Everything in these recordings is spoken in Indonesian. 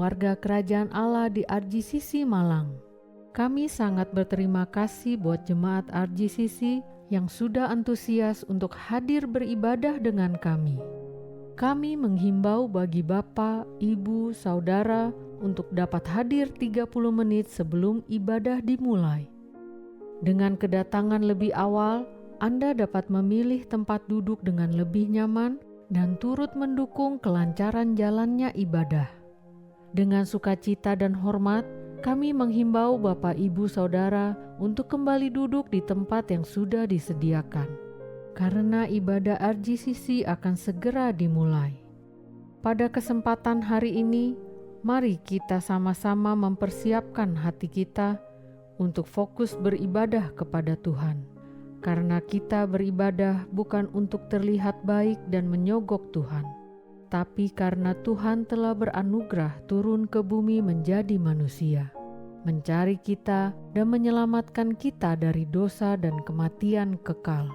keluarga kerajaan Allah di RGCC Malang. Kami sangat berterima kasih buat jemaat RGCC yang sudah antusias untuk hadir beribadah dengan kami. Kami menghimbau bagi Bapak, Ibu, Saudara untuk dapat hadir 30 menit sebelum ibadah dimulai. Dengan kedatangan lebih awal, Anda dapat memilih tempat duduk dengan lebih nyaman dan turut mendukung kelancaran jalannya ibadah. Dengan sukacita dan hormat, kami menghimbau Bapak Ibu Saudara untuk kembali duduk di tempat yang sudah disediakan, karena ibadah RGCC akan segera dimulai. Pada kesempatan hari ini, mari kita sama-sama mempersiapkan hati kita untuk fokus beribadah kepada Tuhan, karena kita beribadah bukan untuk terlihat baik dan menyogok Tuhan, tapi karena Tuhan telah beranugerah turun ke bumi menjadi manusia, mencari kita dan menyelamatkan kita dari dosa dan kematian kekal.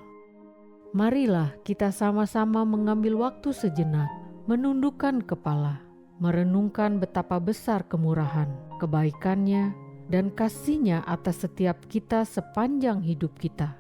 Marilah kita sama-sama mengambil waktu sejenak, menundukkan kepala, merenungkan betapa besar kemurahan, kebaikannya, dan kasih-Nya atas setiap kita sepanjang hidup kita.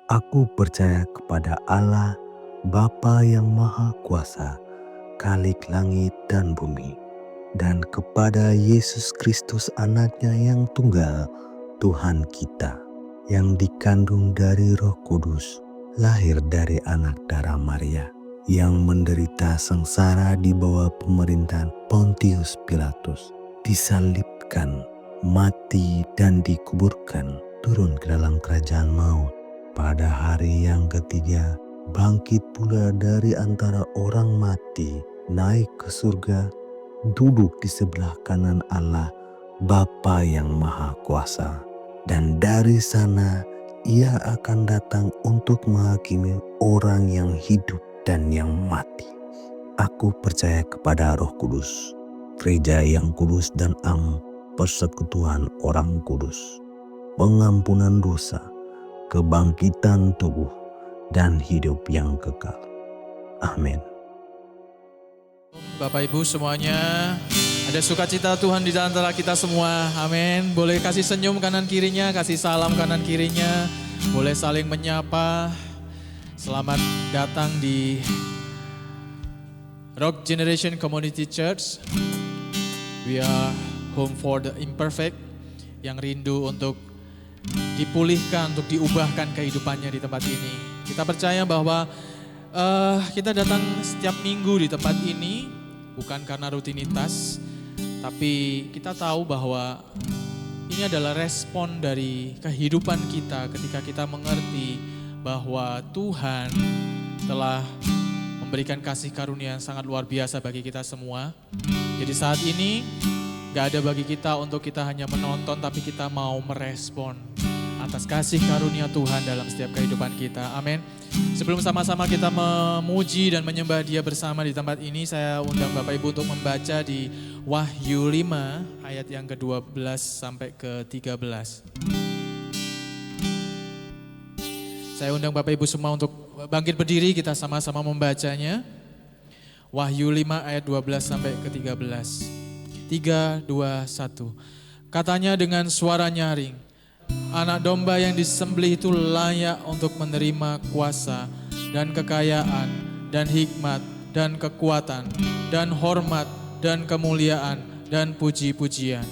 Aku percaya kepada Allah, Bapa yang Maha Kuasa, Khalik langit dan bumi, dan kepada Yesus Kristus anaknya yang tunggal, Tuhan kita, yang dikandung dari Roh Kudus, lahir dari anak darah Maria, yang menderita sengsara di bawah pemerintahan Pontius Pilatus, disalibkan, mati dan dikuburkan, turun ke dalam kerajaan maut. Pada hari yang ketiga, bangkit pula dari antara orang mati, naik ke surga, duduk di sebelah kanan Allah, Bapa yang Maha Kuasa. Dan dari sana Ia akan datang untuk menghakimi orang yang hidup dan yang mati. Aku percaya kepada Roh Kudus, gereja yang kudus dan am, persekutuan orang kudus, pengampunan dosa, kebangkitan tubuh, dan hidup yang kekal. Amin. Bapak Ibu semuanya, ada sukacita Tuhan di antara kita semua. Amin. Boleh kasih senyum kanan kirinya, kasih salam kanan kirinya. Boleh saling menyapa. Selamat datang di Rock Generation Community Church. We are home for the imperfect, yang rindu untuk dipulihkan, untuk diubahkan kehidupannya di tempat ini. Kita percaya bahwa kita datang setiap minggu di tempat ini bukan karena rutinitas, tapi kita tahu bahwa ini adalah respon dari kehidupan kita ketika kita mengerti bahwa Tuhan telah memberikan kasih karunia yang sangat luar biasa bagi kita semua. Jadi saat ini gak ada bagi kita untuk kita hanya menonton, tapi kita mau merespon atas kasih karunia Tuhan dalam setiap kehidupan kita. Amin. Sebelum sama-sama kita memuji dan menyembah Dia bersama di tempat ini, saya undang Bapak Ibu untuk membaca di Wahyu 5 ayat yang ke-12 sampai ke-13. Saya undang Bapak Ibu semua untuk bangkit berdiri, kita sama-sama membacanya. Wahyu 5 ayat 12 sampai ke-13. 3, 2, 1. Katanya dengan suara nyaring, Anak domba yang disembelih itu layak untuk menerima kuasa dan kekayaan dan hikmat dan kekuatan dan hormat dan kemuliaan dan puji-pujian.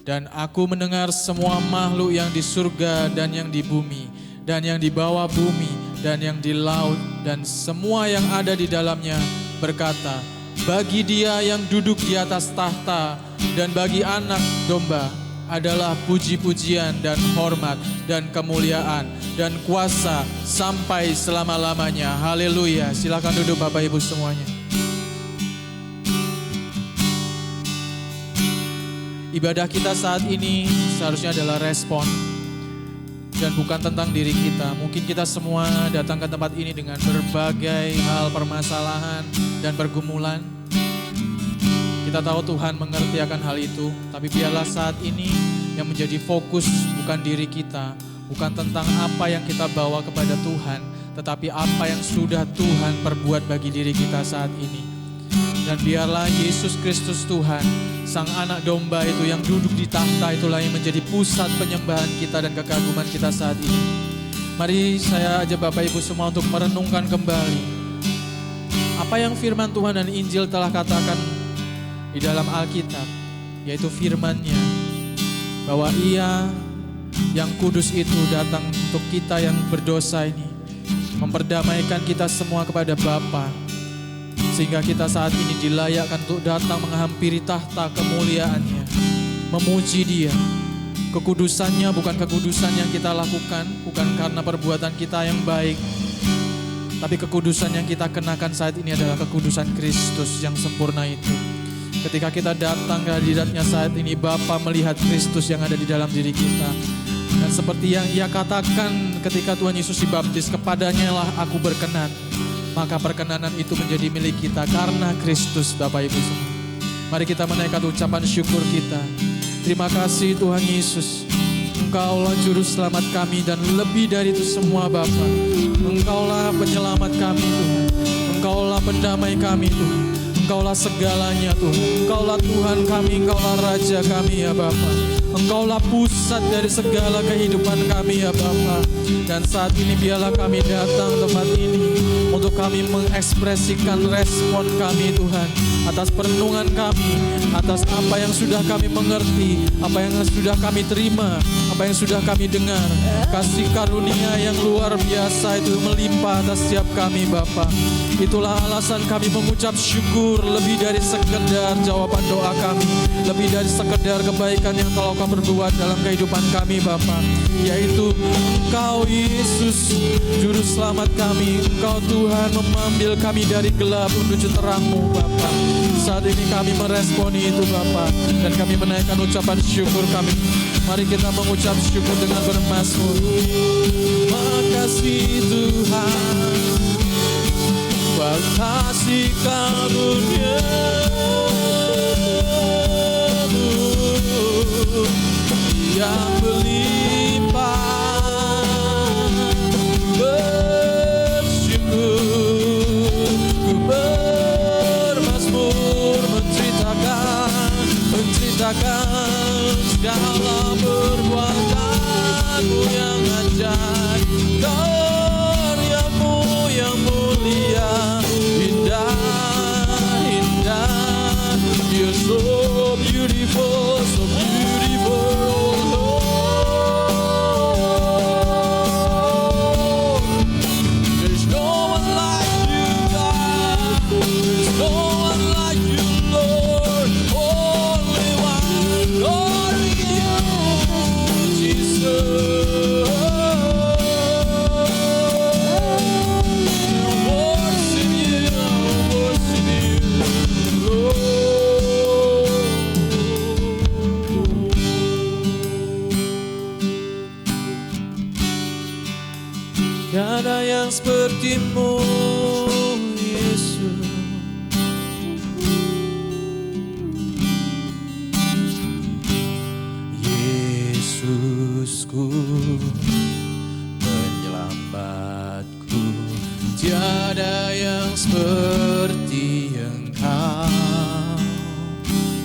Dan aku mendengar semua makhluk yang di surga dan yang di bumi dan yang di bawah bumi dan yang di laut dan semua yang ada di dalamnya berkata, bagi Dia yang duduk di atas tahta dan bagi Anak domba adalah puji-pujian dan hormat dan kemuliaan dan kuasa sampai selama-lamanya. Haleluya. Silakan duduk Bapak Ibu semuanya. Ibadah kita saat ini seharusnya adalah respon dan bukan tentang diri kita. Mungkin kita semua datang ke tempat ini dengan berbagai hal permasalahan dan pergumulan. Kita tahu Tuhan mengerti akan hal itu, tapi biarlah saat ini yang menjadi fokus bukan diri kita, bukan tentang apa yang kita bawa kepada Tuhan, tetapi apa yang sudah Tuhan perbuat bagi diri kita saat ini. Dan biarlah Yesus Kristus Tuhan, Sang Anak Domba itu yang duduk di tahta, itulah yang menjadi pusat penyembahan kita dan kekaguman kita saat ini. Mari saya ajak Bapak Ibu semua untuk merenungkan kembali apa yang firman Tuhan dan Injil telah katakan di dalam Alkitab, yaitu firman-Nya bahwa Ia yang kudus itu datang untuk kita yang berdosa ini, memperdamaikan kita semua kepada Bapa, sehingga kita saat ini dilayakkan untuk datang menghampiri tahta kemuliaan-Nya, memuji Dia. Kekudusan-Nya bukan kekudusan yang kita lakukan, bukan karena perbuatan kita yang baik, tapi kekudusan yang kita kenakan saat ini adalah kekudusan Kristus yang sempurna itu. Ketika kita datang ke hadirat-Nya saat ini, Bapa melihat Kristus yang ada di dalam diri kita. Dan seperti yang Ia katakan ketika Tuhan Yesus dibaptis, kepadanya lah aku berkenan. Maka perkenanan itu menjadi milik kita karena Kristus, Bapak Ibu semua. Mari kita menaikkan ucapan syukur kita. Terima kasih Tuhan Yesus. Engkaulah juru selamat kami dan lebih dari itu semua Bapa. Engkaulah penyelamat kami Tuhan. Engkaulah pendamai kami Tuhan. Engkaulah segalanya Tuhan. Engkaulah Tuhan kami, Engkaulah Raja kami ya Bapa. Engkaulah pusat dari segala kehidupan kami ya Bapa. Dan saat ini biarlah kami datang tempat ini untuk kami mengekspresikan respon kami Tuhan atas perenungan kami, atas apa yang sudah kami mengerti, apa yang sudah kami terima, apa yang sudah kami dengar. Kasih karunia yang luar biasa itu melimpah atas setiap kami Bapa. Itulah alasan kami mengucap syukur lebih dari sekedar jawaban doa kami, lebih dari sekedar kebaikan yang telah Kau berbuat dalam kehidupan kami Bapa, yaitu Engkau Yesus Juru Selamat kami, Engkau Tuhan Tuhan mengambil kami dari gelap menuju terang-Mu Bapa. Saat ini kami meresponi itu Bapa, dan kami menaikkan ucapan syukur kami. Mari kita mengucap syukur dengan bermazmur. Makasih Tuhan, makasih karunia-Mu yang berlimpah. Bersyukur, ku bermazmur, menceritakan segala perbuatan-Mu yang ajaib, karya-Mu yang mulia, indah, indah. You're so beautiful, so beautiful, Lord. There's no one like you, God. There's no one like you, Lord. Only one, Lord, you, Jesus. Tiada yang seperti-Mu, Yesus. Yesusku, penyelamatku, tiada yang seperti Engkau.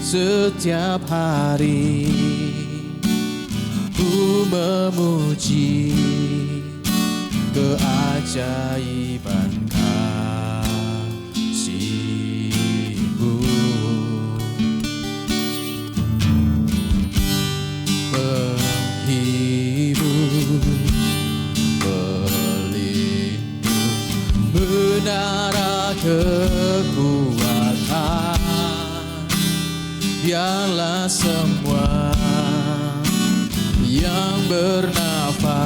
Setiap hari ku memuji keajaiban kasih-Mu. Penghibur, pelindung, menara kekuatan. Biarlah semua yang bernafas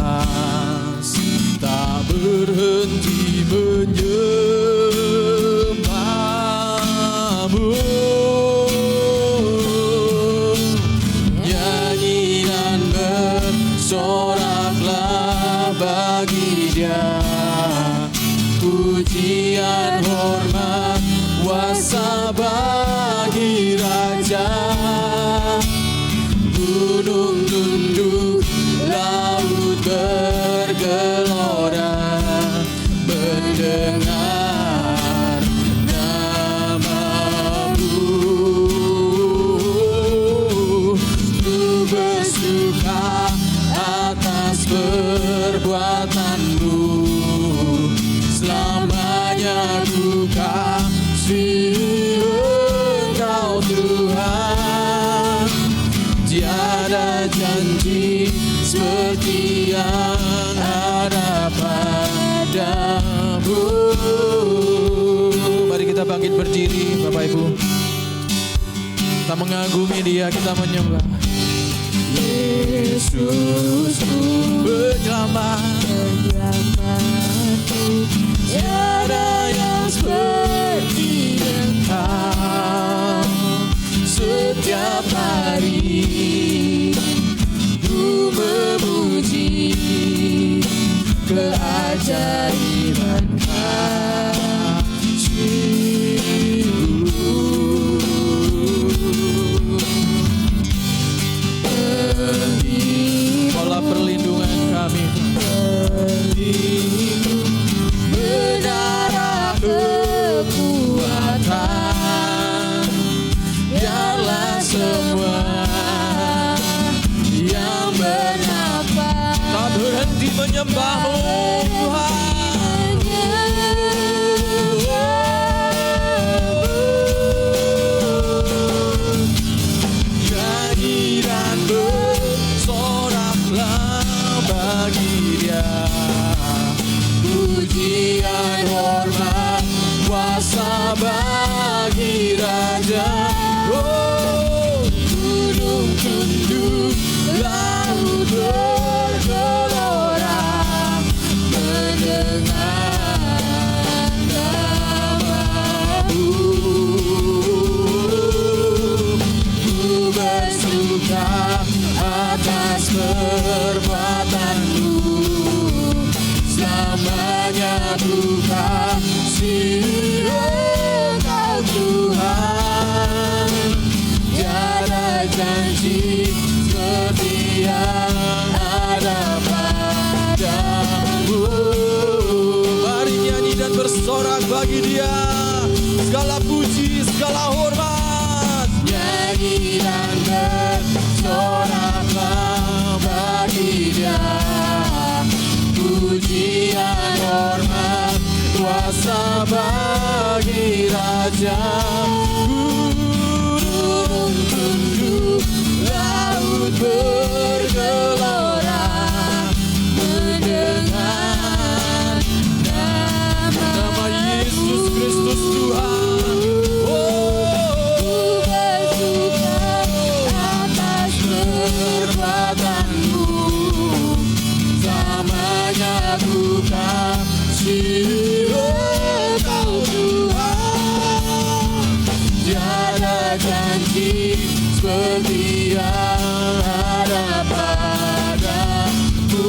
tak berhenti menyembah-Mu. Nyanyi dan bersoraklah bagi Dia, pujian, hormat, kuasa bagi Raja. Gunung tunduk, laut bergelora, mendengar nama-Mu. Ku bersuka atas perbuatan-Mu, selamanya ku kasih Engkau Tuhan. Tiada janji seperti yang ada padamu. Mari kita bangkit berdiri Bapak Ibu. Kita mengagumi Dia, kita menyembah. Yesusku, penyelamatku, tiada yang seperti Engkau. Setiap hari ku memuji keajaiban kasih-Mu. Pola perlindungan kami, menara kekuatan. Biarlah semua yang bernafas tak berhenti menyembah-Mu, Tuhan. Nyanyi dan bersoraklah bagi Dia, pujian, hormat, kuasa bagi Raja. Oh, gunung tunduk, laut bergelora, bagi Dia. Segala puji, segala hormat. Nyanyi dan bersoraklah bagi Dia. Pujian hormat kuasa bagi Raja. Gunung tunduk, laut bergelora mendengar nama Yesus Kristus Tuhan. Ku bersuka atas perbuatanmu, selamanya ku kasih Engkau Tuhan. Tiada janji seperti yang ada padamu.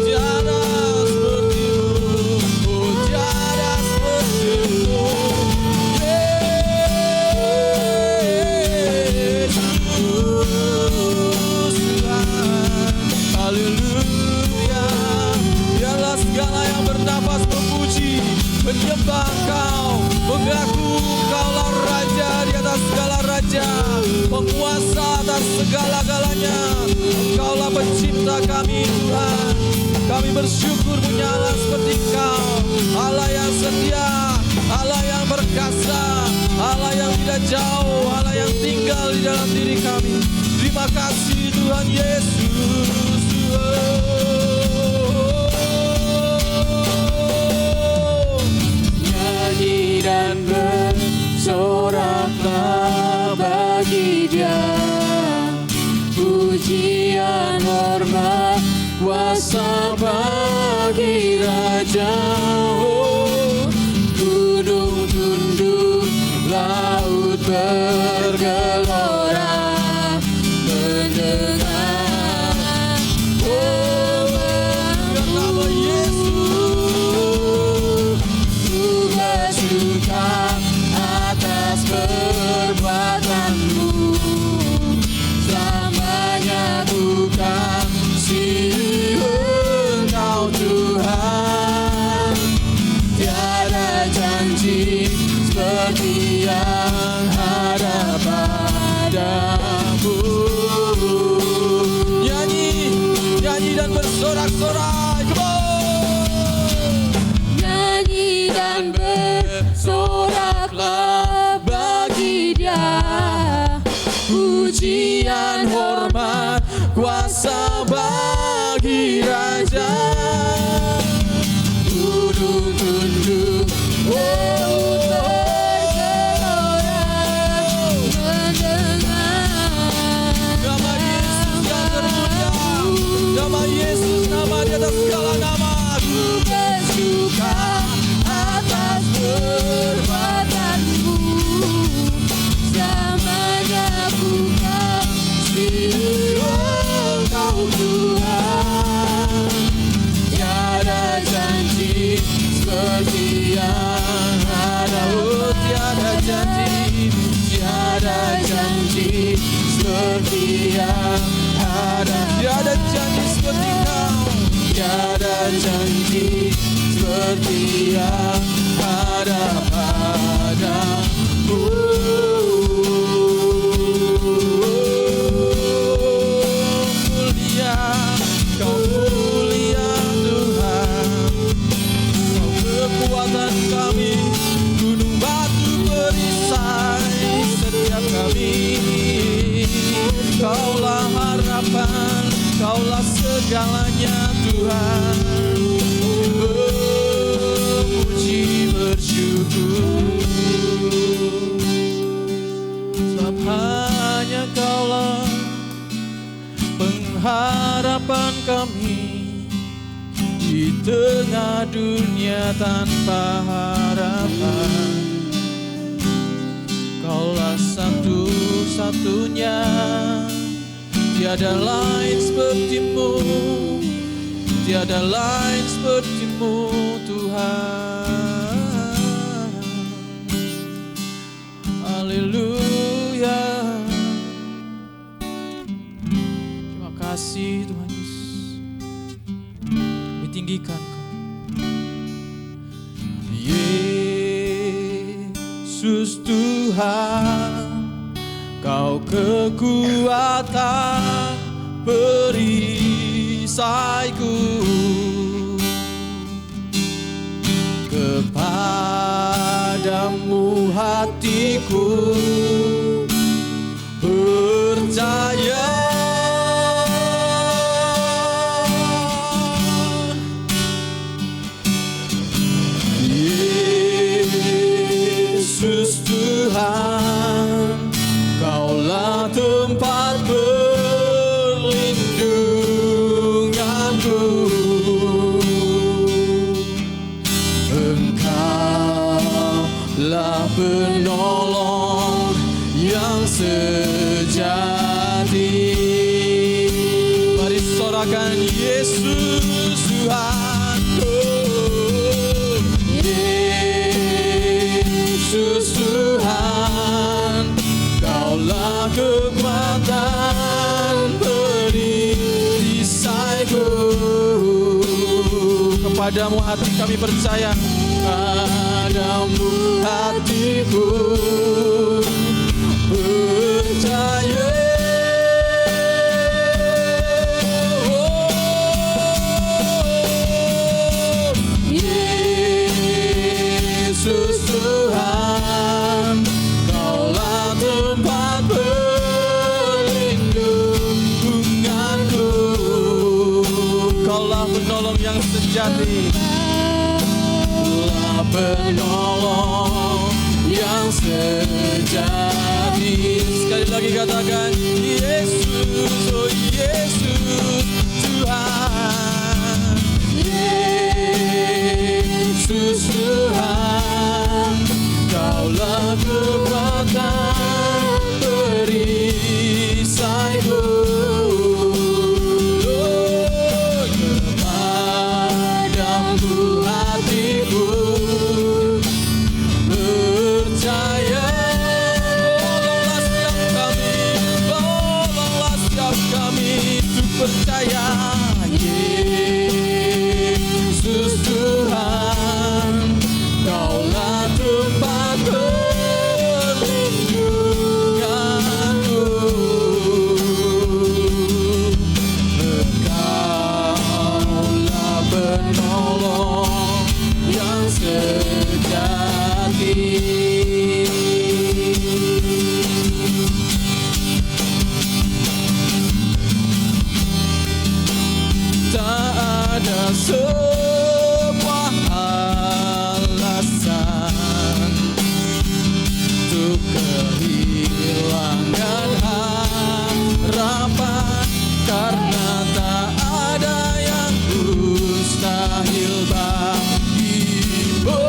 Tiada seperti-Mu, oh tiada seperti-Mu, Yesus Tuhan. Haleluya. Biarlah segala yang bernafas memuji, menyembah Engkau, mengaku Engkaulah Raja di atas segala raja, penguasa atas segala-galanya. Engkaulah pencipta kami Tuhan. Kami bersyukur menyala seperti Engkau, Allah yang setia, Allah yang perkasa, Allah yang tidak jauh, Allah yang tinggal di dalam diri kami. Terima kasih Tuhan Yesus. Nyanyi dan bersoraklah bagi Dia. Pujian hormat kuasa bagi Raja. Gunung tunduk, laut bergelora mendengar Nama Yesus. ku bersuka atas perbuatanmu, selamanya ku kasih Engkau Tuhan. Tiada janji seperti yang ada padamu. Nyanyi dan bersorak-sorak. Come on. Nyanyi dan bersoraklah bagi Dia. Pujian hormat kuasa bagi Raja. Gunung tunduk, laut bergelora mendengar Nama Yesus yang termulia, nama Yesus, nama di atas segala nama. ku bersuka atas perbuatanmu, selamanya ku kasih Engkau Tuhan. Tiada janji seperti yang ada, Oh tiada janji, tiada janji seperti yang ada, tiada janji seperti Kau. tiada janji seperti yang ada padamu. Mulia, Kau mulia Tuhan. Kau kekuatan kami, gunung batu perisai setiap kami. Kaulah harapan, Kaulah segalanya Tuhan. Memuji bersyukur, sebab hanya Kaulah pengharapan kami di tengah dunia tanpa harapan. Kaulah satu-satunya, tiada lain seperti-Mu, tiada lain seperti-Mu Tuhan. Haleluya. Terima kasih kasih Tuhan Yesus. Kami tinggikan Kau. Yesus Tuhan, Kau kekuatan perisaiku. Kepadamu hatiku percaya. Yesus Tuhan, Kaulah tempat perlindunganku. Engkaulah penolong yang sejati. Mari sorakan Yesus Tuhan. Yesus Tuhan, Kaulah kekuatan perisaiku. Kepadamu hati kami percaya. Kepadamu hatiku percaya. Yesus Tuhan, Kaulah tempat perlindunganku. Kaulah penolong yang sejati. Kaulah penolong yang sejati. Sekali lagi katakan Yesus, oh Yesus Tuhan. Yesus Tuhan, Kaulah kekuatan perisaiku. Kepadamu hatiku percaya. Tolonglah setiap kami untuk percaya. Yesus Tuhan, Kaulah tempat perlindunganku. Engkaulah penolong yang sejati. Tak ada sebuah alasan untuk kehilangan harapan, karena tak ada yang mustahil bagimu.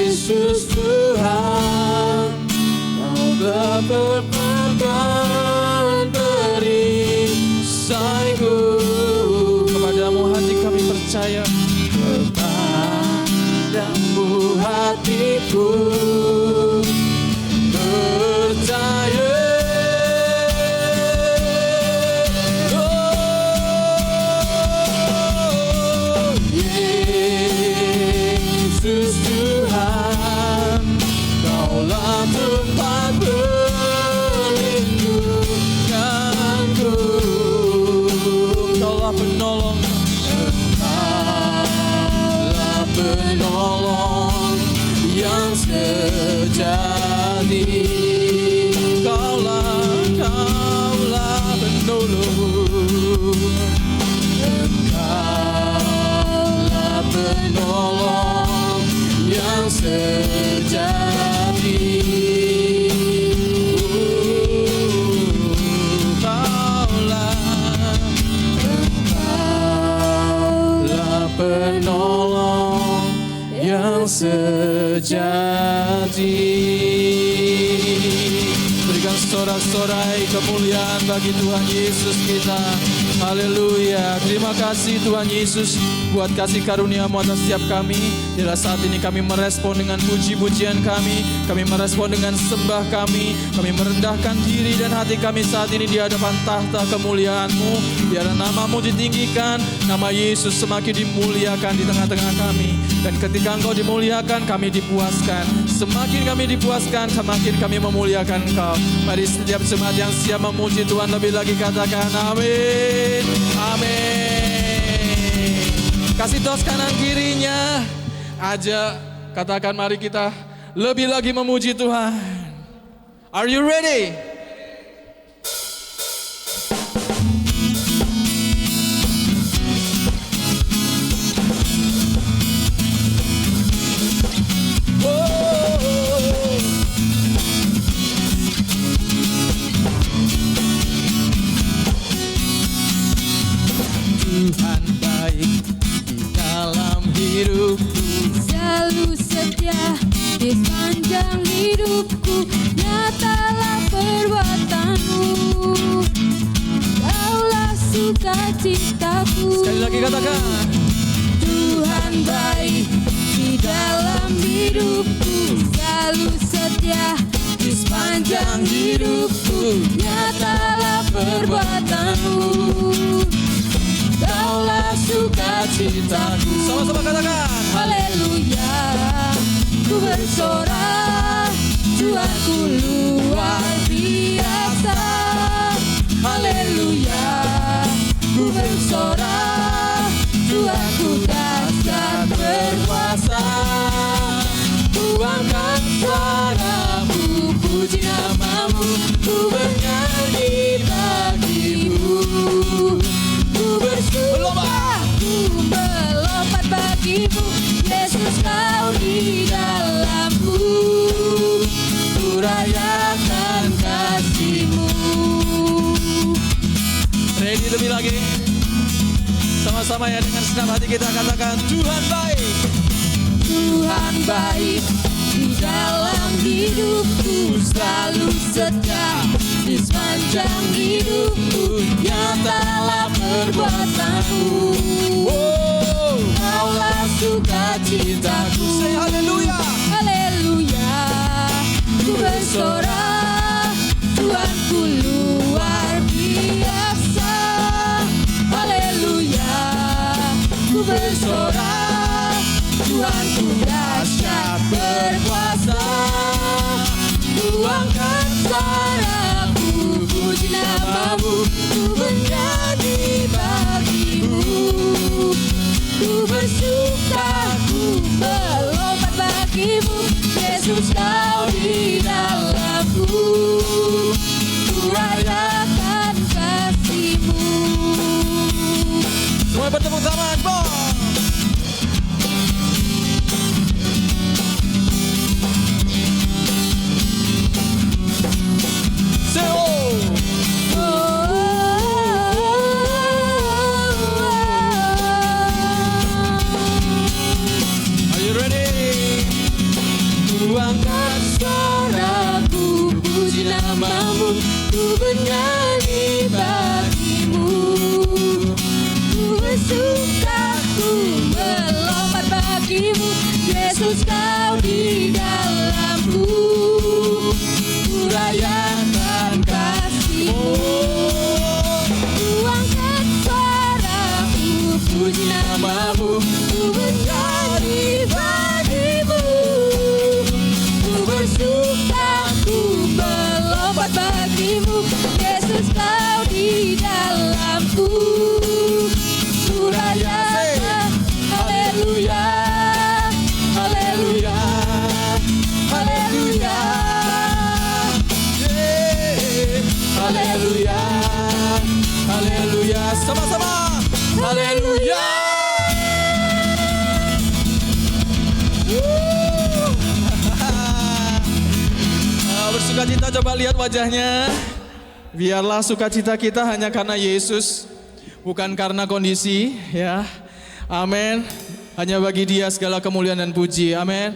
Yesus Tuhan, Kaulah kekuatan perisaiku. Kepadamu hati kami percaya. Kepadamu hatiku percaya. Yesus Tuhan, Kaulah tempat perlindunganku. Kaulah penolong. Kaulah penolong yang sejati. Kaulah penolong. Engkaulah penolong yang sejati. Engkaulah penolong yang sejati. Berikan sorak-sorai kemuliaan bagi Tuhan Yesus kita. Haleluya. Terima kasih Tuhan Yesus. buat kasih karunia-Mu atas setiap kami. Biarlah saat ini kami merespon dengan puji-pujian kami merespon dengan sembah kami merendahkan diri dan hati kami saat ini di hadapan tahta kemuliaan-Mu. Biarlah nama-Mu ditinggikan, nama Yesus semakin dimuliakan di tengah-tengah kami. Dan ketika Engkau dimuliakan, kami dipuaskan. Semakin kami dipuaskan, semakin kami memuliakan Engkau. Mari setiap jemaat yang siap memuji Tuhan lebih lagi katakan amin. Amin. Kasih tos kanan kirinya aja, katakan mari kita lebih lagi memuji Tuhan. Are you ready? Tuhan baik di dalam hidupku, selalu setia di sepanjang hidupku. Nyatalah perbuatan-Mu, Kaulah sukacitaku. sekali lagi katakan. Tuhan baik di dalam hidupku, selalu setia di sepanjang hidupku. Nyatalah perbuatan-Mu, Kaulah sukacitaku. Sama-sama katakan. Haleluya, ku bersorak, Tuhanku luar biasa. Haleluya, ku bersorak, Tuhanku dahsyat berkuasa. Ku angkat suaraku, puji nama-Mu, ku bernyanyi bagi-Mu. Ku bersumpah, ku melompat bagi-Mu, Yesus Kau di dalamku. Ku rayakan kasih-Mu. Ready lebih lagi. Sama-sama ya, dengan senang hati kita katakan Tuhan baik. Tuhan baik di dalam hidupku, selalu setia di sepanjang hidupku. Nyatalah perbuatan-Mu, Kaulah sukacitaku. Say haleluya. Haleluya, ku bersorak, Tuhanku luar biasa. Haleluya, ku bersorak, Tuhanku dahsyat berkuasa. Ku angkat suaraku, puji nama-Mu, ku bernyanyi bagi-Mu. Ku bersuka, ku melompat bagi-Mu, Yesus Kau di dalamku. Ku rayakan kasih-Mu. Semua bertepuk tangan, bom. Say oh. Are you ready? Ku angkat suaraku, puji nama-Mu, ku bernyanyi bagi-Mu. Ku bersuka, ku melompat bagi-Mu, Yesus Kau di dalamku. Ku rayakan kasih-Mu. Ku angkat suaraku, puji nama-Mu, ku bernyanyi bagi-Mu. Ku bersuka, ku melompat bagi-Mu, Yesus Kau di dalamku. Ku rayakan, haleluya, haleluya, haleluya, Haleluya. Haleluya. Sama-sama. Haleluya. Bersukacita, coba lihat wajahnya. Biarlah sukacita kita hanya karena Yesus, bukan karena kondisi, ya. Amin. Hanya bagi Dia segala kemuliaan dan puji. Amin.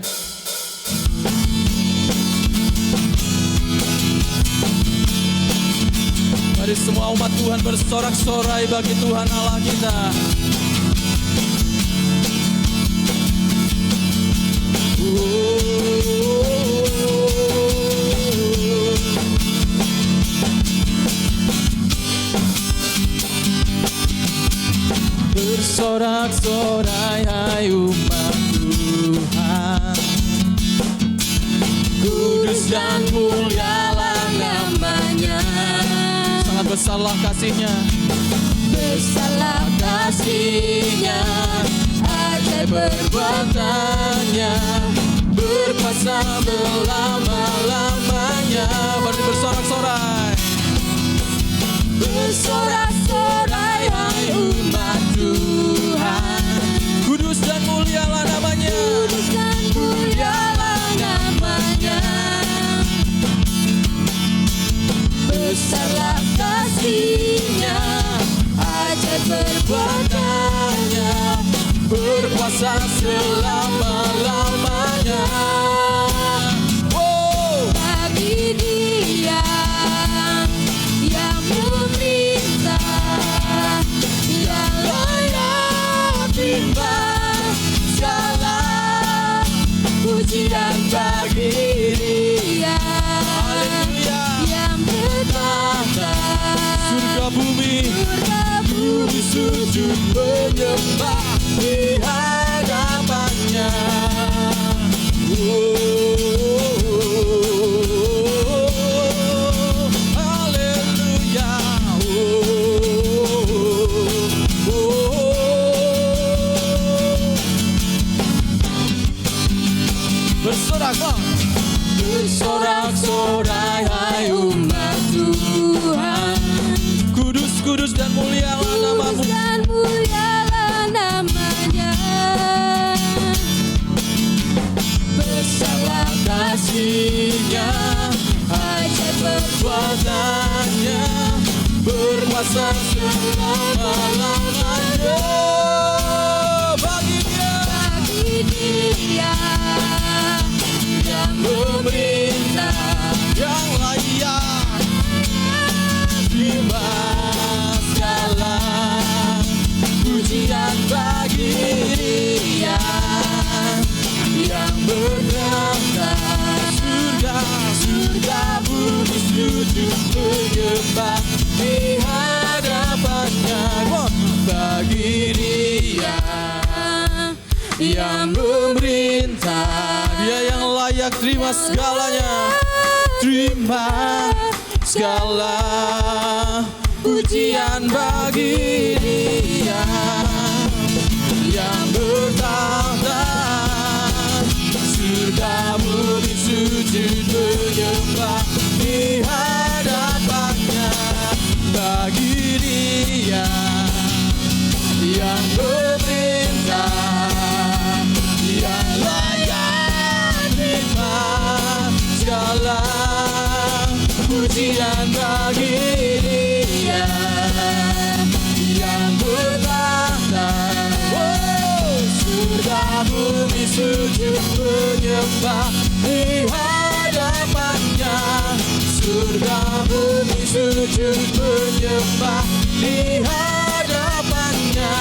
Mari semua umat Tuhan bersorak-sorai bagi Tuhan Allah kita. Bersorak-sorai hai umat Tuhan, kudus dan mulialah namanya. Sangat besarlah kasihnya, Besarlah kasihnya, ajaib perbuatannya, berkuasa selama-lamanya. Mari bersorak-sorai. Bersorak-sorai hai umat Tuhan, Kudus dan mulialah namanya. kudus dan mulialah namanya. Besarlah kasihnya, ajaib perbuatannya, Berkuasa selama-lamanya. Wow. bagi Dia yang memerintah, yang layak timbang segala pujian bagi Dia Haleluya. yang bertahta. Surga bumi, Surga bumi sujud menyembah di hadapannya. Haleluya. Bersorak, bersorak-sorai hai umat Tuhan, kudus, kudus dan mulialah namamu. kudus dan mulialah namanya. Besarlah Kasihnya, ajaib perbuatannya, berkuasa selama-lamanya. Bagi Dia bagi Dia yang memerintah, yang layak terima segala pujian bagi Dia yang bertahta. Surga, surga bumi sujud menyembah di hadapannya. Bagi Dia yang memerintah, Dia yang layak terima segalanya, terima segala pujian bagi Dia yang bertahta. Surga bumi sujud menyembah di hadapannya. Bagi Dia yang memerintah, yang layak terima segala pujian bagi Dia yang bertahta. Surga bumi sujud menyembah di hadapannya. Surga bumi sujud menyembah di hadapannya.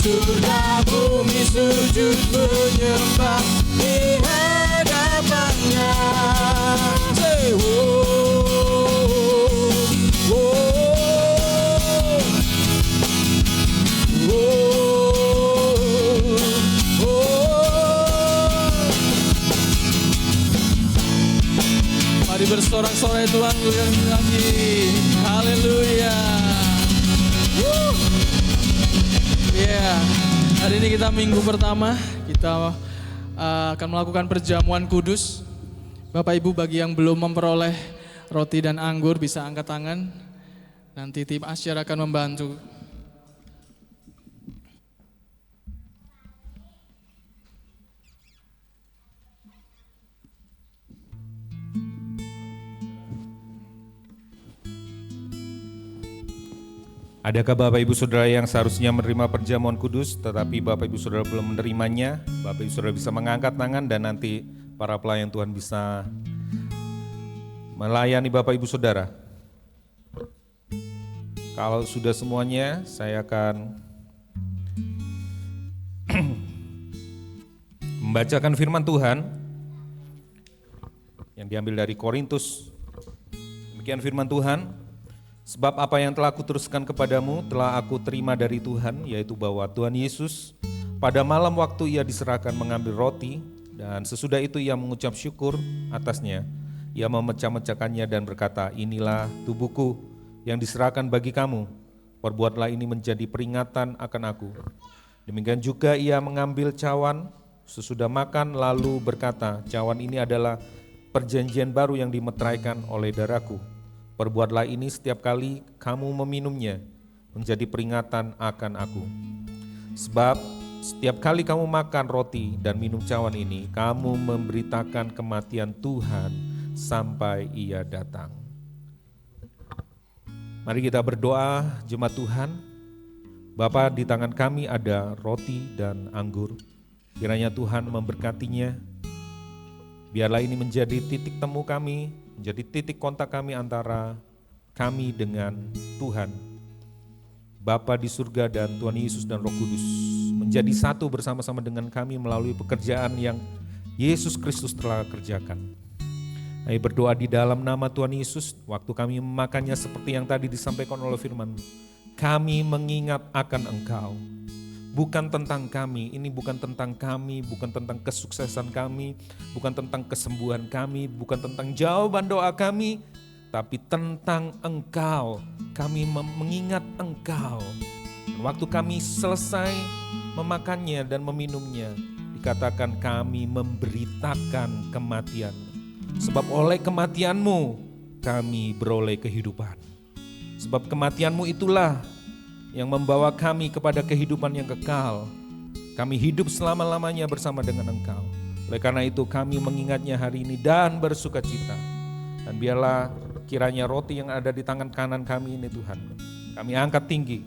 Surga bumi sujud menyembah di hadapannya. Say, mari bersorak-sorai Tuhan lagi. Haleluya. Ya, hari ini kita minggu pertama, kita akan melakukan perjamuan kudus. Bapak Ibu bagi yang belum memperoleh roti dan anggur bisa angkat tangan. Nanti tim asyar akan membantu. Adakah Bapak Ibu Saudara yang seharusnya menerima perjamuan kudus tetapi Bapak Ibu Saudara belum menerimanya? Bapak Ibu Saudara bisa mengangkat tangan dan nanti para pelayan Tuhan bisa melayani Bapak Ibu Saudara. Kalau sudah semuanya, saya akan membacakan firman Tuhan yang diambil dari Korintus. Demikian firman Tuhan, sebab apa yang telah aku teruskan kepadamu telah aku terima dari Tuhan, yaitu bahwa Tuhan Yesus pada malam waktu ia diserahkan mengambil roti, dan sesudah itu ia mengucap syukur atasnya. Ia memecah-mecahkannya dan berkata, inilah tubuhku yang diserahkan bagi kamu, perbuatlah ini menjadi peringatan akan aku. Demikian juga ia mengambil cawan sesudah makan lalu berkata, cawan ini adalah perjanjian baru yang dimeteraikan oleh darahku. Perbuatlah ini setiap kali kamu meminumnya menjadi peringatan akan aku. Sebab setiap kali kamu makan roti dan minum cawan ini, kamu memberitakan kematian Tuhan sampai ia datang. Mari kita berdoa, jemaat Tuhan. Bapa, di tangan kami ada roti dan anggur. Kiranya Tuhan memberkatinya. Biarlah ini menjadi titik temu kami, menjadi titik kontak kami antara kami dengan Tuhan. Bapa di surga dan Tuhan Yesus dan Roh Kudus menjadi satu bersama-sama dengan kami melalui pekerjaan yang Yesus Kristus telah kerjakan. Kami berdoa di dalam nama Tuhan Yesus, waktu kami memakannya seperti yang tadi disampaikan oleh firman, kami mengingat akan Engkau. Bukan tentang kami, ini bukan tentang kami, bukan tentang kesuksesan kami, bukan tentang kesembuhan kami, bukan tentang jawaban doa kami, tapi tentang Engkau. Kami mengingat Engkau. Dan waktu kami selesai memakannya dan meminumnya, dikatakan kami memberitakan kematian. Sebab oleh kematian-Mu kami beroleh kehidupan. Sebab kematian-Mu itulah yang membawa kami kepada kehidupan yang kekal. Kami hidup selama-lamanya bersama dengan Engkau. Oleh karena itu kami mengingatnya hari ini dan bersuka cita. Dan biarlah kiranya roti yang ada di tangan kanan kami ini Tuhan, kami angkat tinggi.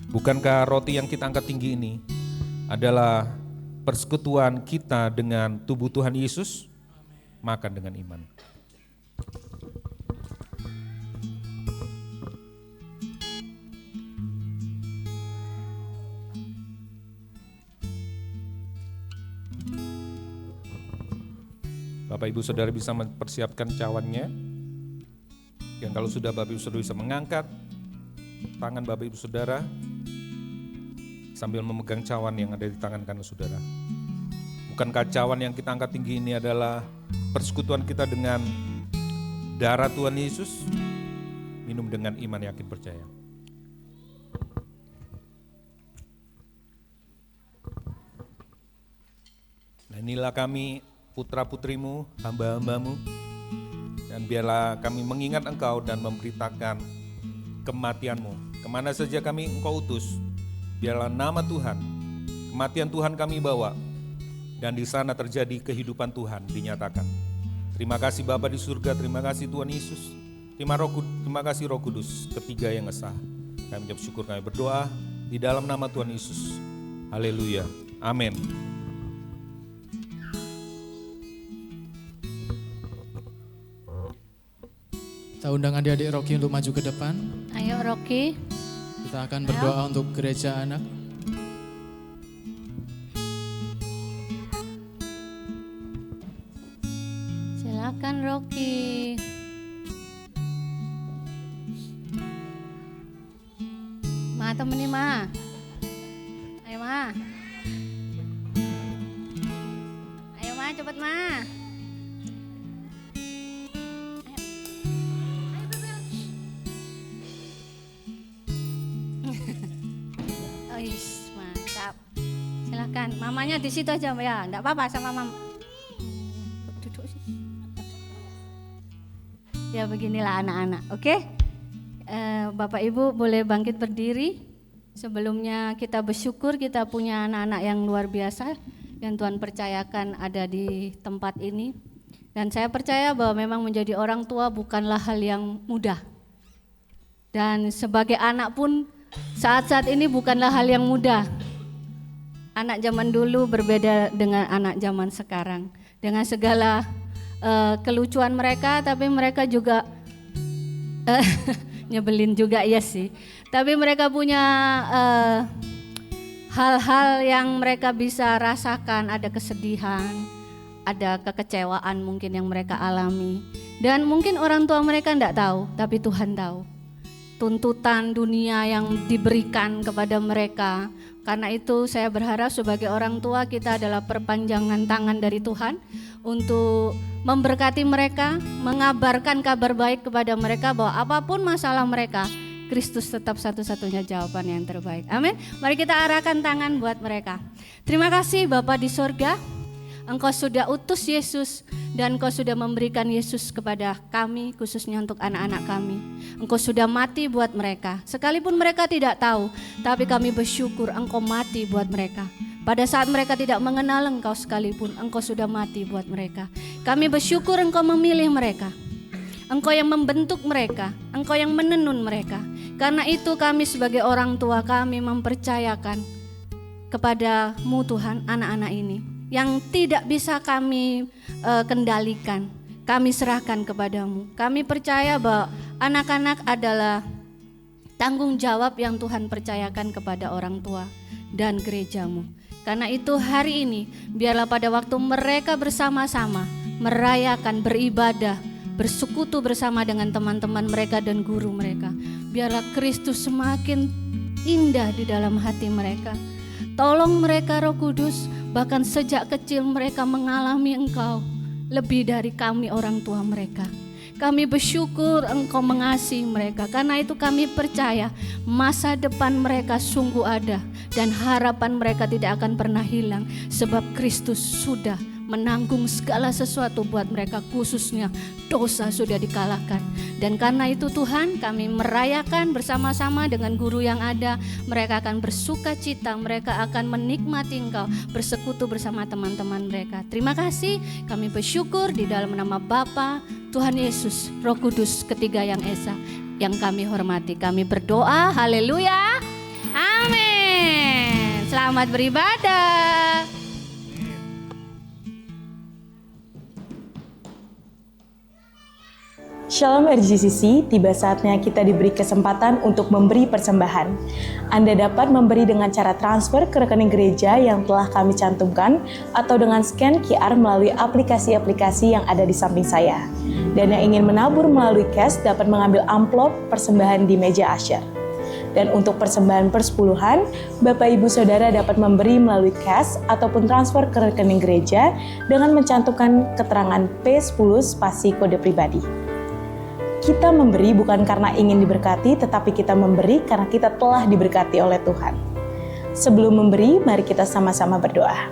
Bukankah roti yang kita angkat tinggi ini adalah persekutuan kita dengan tubuh Tuhan Yesus? Makan dengan iman. Bapak Ibu Saudara bisa mempersiapkan cawannya. Dan kalau sudah Bapak Ibu Saudara bisa mengangkat tangan Bapak Ibu Saudara sambil memegang cawan yang ada di tangan kanan saudara. Bukankah cawan yang kita angkat tinggi ini adalah persekutuan kita dengan darah Tuhan Yesus? Minum dengan iman, yakin, percaya. Nah, inilah kami putra-putrimu, hamba-hambamu, dan biarlah kami mengingat Engkau dan memberitakan kematian-Mu. Kemana saja kami Engkau utus, biarlah nama Tuhan, kematian Tuhan kami bawa, dan di sana terjadi kehidupan Tuhan dinyatakan. Terima kasih Bapa di surga, terima kasih Tuhan Yesus, terima kasih Roh Kudus, ketiga yang esa. Kami ucap syukur, kami berdoa di dalam nama Tuhan Yesus. Haleluya, amin. Kita undang adik-adik Rocky untuk maju ke depan. Ayo Rocky. Kita akan berdoa untuk gereja anak. Silakan Rocky. Ma temani Ma. Ayo Ma. Ayo Ma, cepet Ma. Mantap. Silakan. Mamanya di situ aja ya. Enggak apa-apa sama Mam. Duduk sih. Ya beginilah anak-anak. Oke? Bapak Ibu boleh bangkit berdiri. Sebelumnya kita bersyukur kita punya anak-anak yang luar biasa yang Tuhan percayakan ada di tempat ini. Dan saya percaya bahwa memang menjadi orang tua bukanlah hal yang mudah. Dan sebagai anak pun saat-saat ini bukanlah hal yang mudah. Anak zaman dulu berbeda dengan anak zaman sekarang. Dengan segala kelucuan mereka, tapi mereka juga nyebelin juga ya sih. Tapi mereka punya hal-hal yang mereka bisa rasakan, ada kesedihan, ada kekecewaan mungkin yang mereka alami. Dan mungkin orang tua mereka enggak tahu, tapi Tuhan tahu. Tuntutan dunia yang diberikan kepada mereka. Karena itu saya berharap sebagai orang tua kita adalah perpanjangan tangan dari Tuhan untuk memberkati mereka, mengabarkan kabar baik kepada mereka bahwa apapun masalah mereka, Kristus tetap satu-satunya jawaban yang terbaik. Amin. Mari kita arahkan tangan buat mereka. Terima kasih Bapa di sorga, Engkau sudah utus Yesus dan Engkau sudah memberikan Yesus kepada kami, khususnya untuk anak-anak kami. Engkau sudah mati buat mereka, sekalipun mereka tidak tahu, tapi kami bersyukur Engkau mati buat mereka. Pada saat mereka tidak mengenal Engkau sekalipun, Engkau sudah mati buat mereka. Kami bersyukur Engkau memilih mereka. Engkau yang membentuk mereka, Engkau yang menenun mereka. Karena itu kami sebagai orang tua kami mempercayakan kepada-Mu Tuhan anak-anak ini yang tidak bisa kami kendalikan, kami serahkan kepadamu. Kami percaya bahwa anak-anak adalah tanggung jawab yang Tuhan percayakan kepada orang tua dan gerejamu. Karena itu hari ini biarlah pada waktu mereka bersama-sama merayakan, beribadah, bersekutu bersama dengan teman-teman mereka dan guru mereka, biarlah Kristus semakin indah di dalam hati mereka. Tolong mereka Roh Kudus, bahkan sejak kecil mereka mengalami Engkau lebih dari kami orang tua mereka. Kami bersyukur Engkau mengasihi mereka. Karena itu kami percaya masa depan mereka sungguh ada dan harapan mereka tidak akan pernah hilang, sebab Kristus sudah menanggung segala sesuatu buat mereka, khususnya dosa sudah dikalahkan. Dan karena itu Tuhan, kami merayakan bersama-sama dengan guru yang ada. Mereka akan bersuka cita, mereka akan menikmati Engkau, bersekutu bersama teman-teman mereka. Terima kasih, kami bersyukur di dalam nama Bapa, Tuhan Yesus, Roh Kudus ketiga yang esa, yang kami hormati. Kami berdoa, haleluya, amin. Selamat beribadah. Shalom RGCC, tiba saatnya kita diberi kesempatan untuk memberi persembahan. Anda dapat memberi dengan cara transfer ke rekening gereja yang telah kami cantumkan atau dengan scan QR melalui aplikasi-aplikasi yang ada di samping saya. Dan yang ingin menabur melalui cash dapat mengambil amplop persembahan di meja usher. Dan untuk persembahan persepuluhan, Bapak Ibu Saudara dapat memberi melalui cash ataupun transfer ke rekening gereja dengan mencantumkan keterangan P10 spasi kode pribadi. Kita memberi bukan karena ingin diberkati, tetapi kita memberi karena kita telah diberkati oleh Tuhan. Sebelum memberi, mari kita sama-sama berdoa.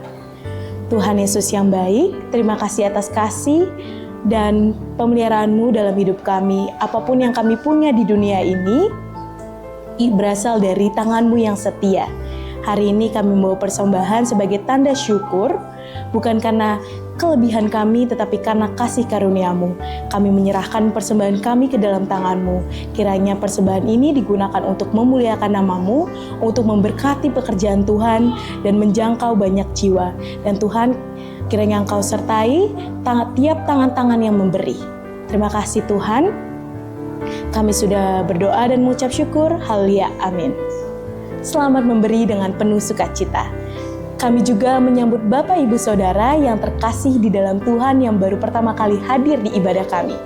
Tuhan Yesus yang baik, terima kasih atas kasih dan pemeliharaan-Mu dalam hidup kami. Apapun yang kami punya di dunia ini, berasal dari tangan-Mu yang setia. Hari ini kami membawa persembahan sebagai tanda syukur, bukan karena kelebihan kami, tetapi karena kasih karunia-Mu. Kami menyerahkan persembahan kami ke dalam tangan-Mu. Kiranya persembahan ini digunakan untuk memuliakan nama-Mu, untuk memberkati pekerjaan Tuhan, dan menjangkau banyak jiwa. Dan Tuhan, kiranya Engkau sertai tiap tangan-tangan yang memberi. Terima kasih Tuhan. Kami sudah berdoa dan mengucap syukur. Haleluya, amin. Selamat memberi dengan penuh sukacita. Kami juga menyambut Bapak Ibu Saudara yang terkasih di dalam Tuhan yang baru pertama kali hadir di ibadah kami.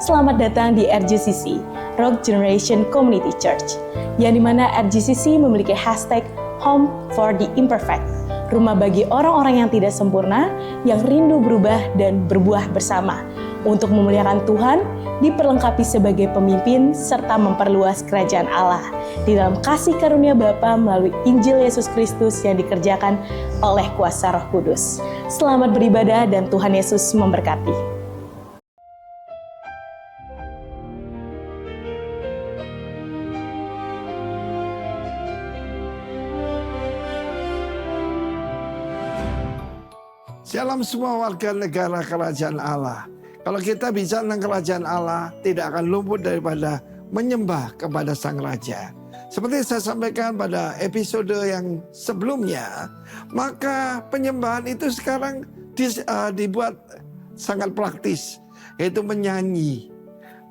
Selamat datang di RGCC, Rock Generation Community Church, yang dimana RGCC memiliki hashtag Home for the Imperfect, rumah bagi orang-orang yang tidak sempurna, yang rindu berubah dan berbuah bersama, untuk memuliakan Tuhan, diperlengkapi sebagai pemimpin, serta memperluas kerajaan Allah di dalam kasih karunia Bapa melalui Injil Yesus Kristus yang dikerjakan oleh kuasa Roh Kudus. Selamat beribadah dan Tuhan Yesus memberkati. Shalom semua warga negara kerajaan Allah. Kalau kita bicara tentang kerajaan Allah, tidak akan luput daripada menyembah kepada Sang Raja. Seperti saya sampaikan pada episode yang sebelumnya, maka penyembahan itu sekarang dibuat sangat praktis, yaitu menyanyi.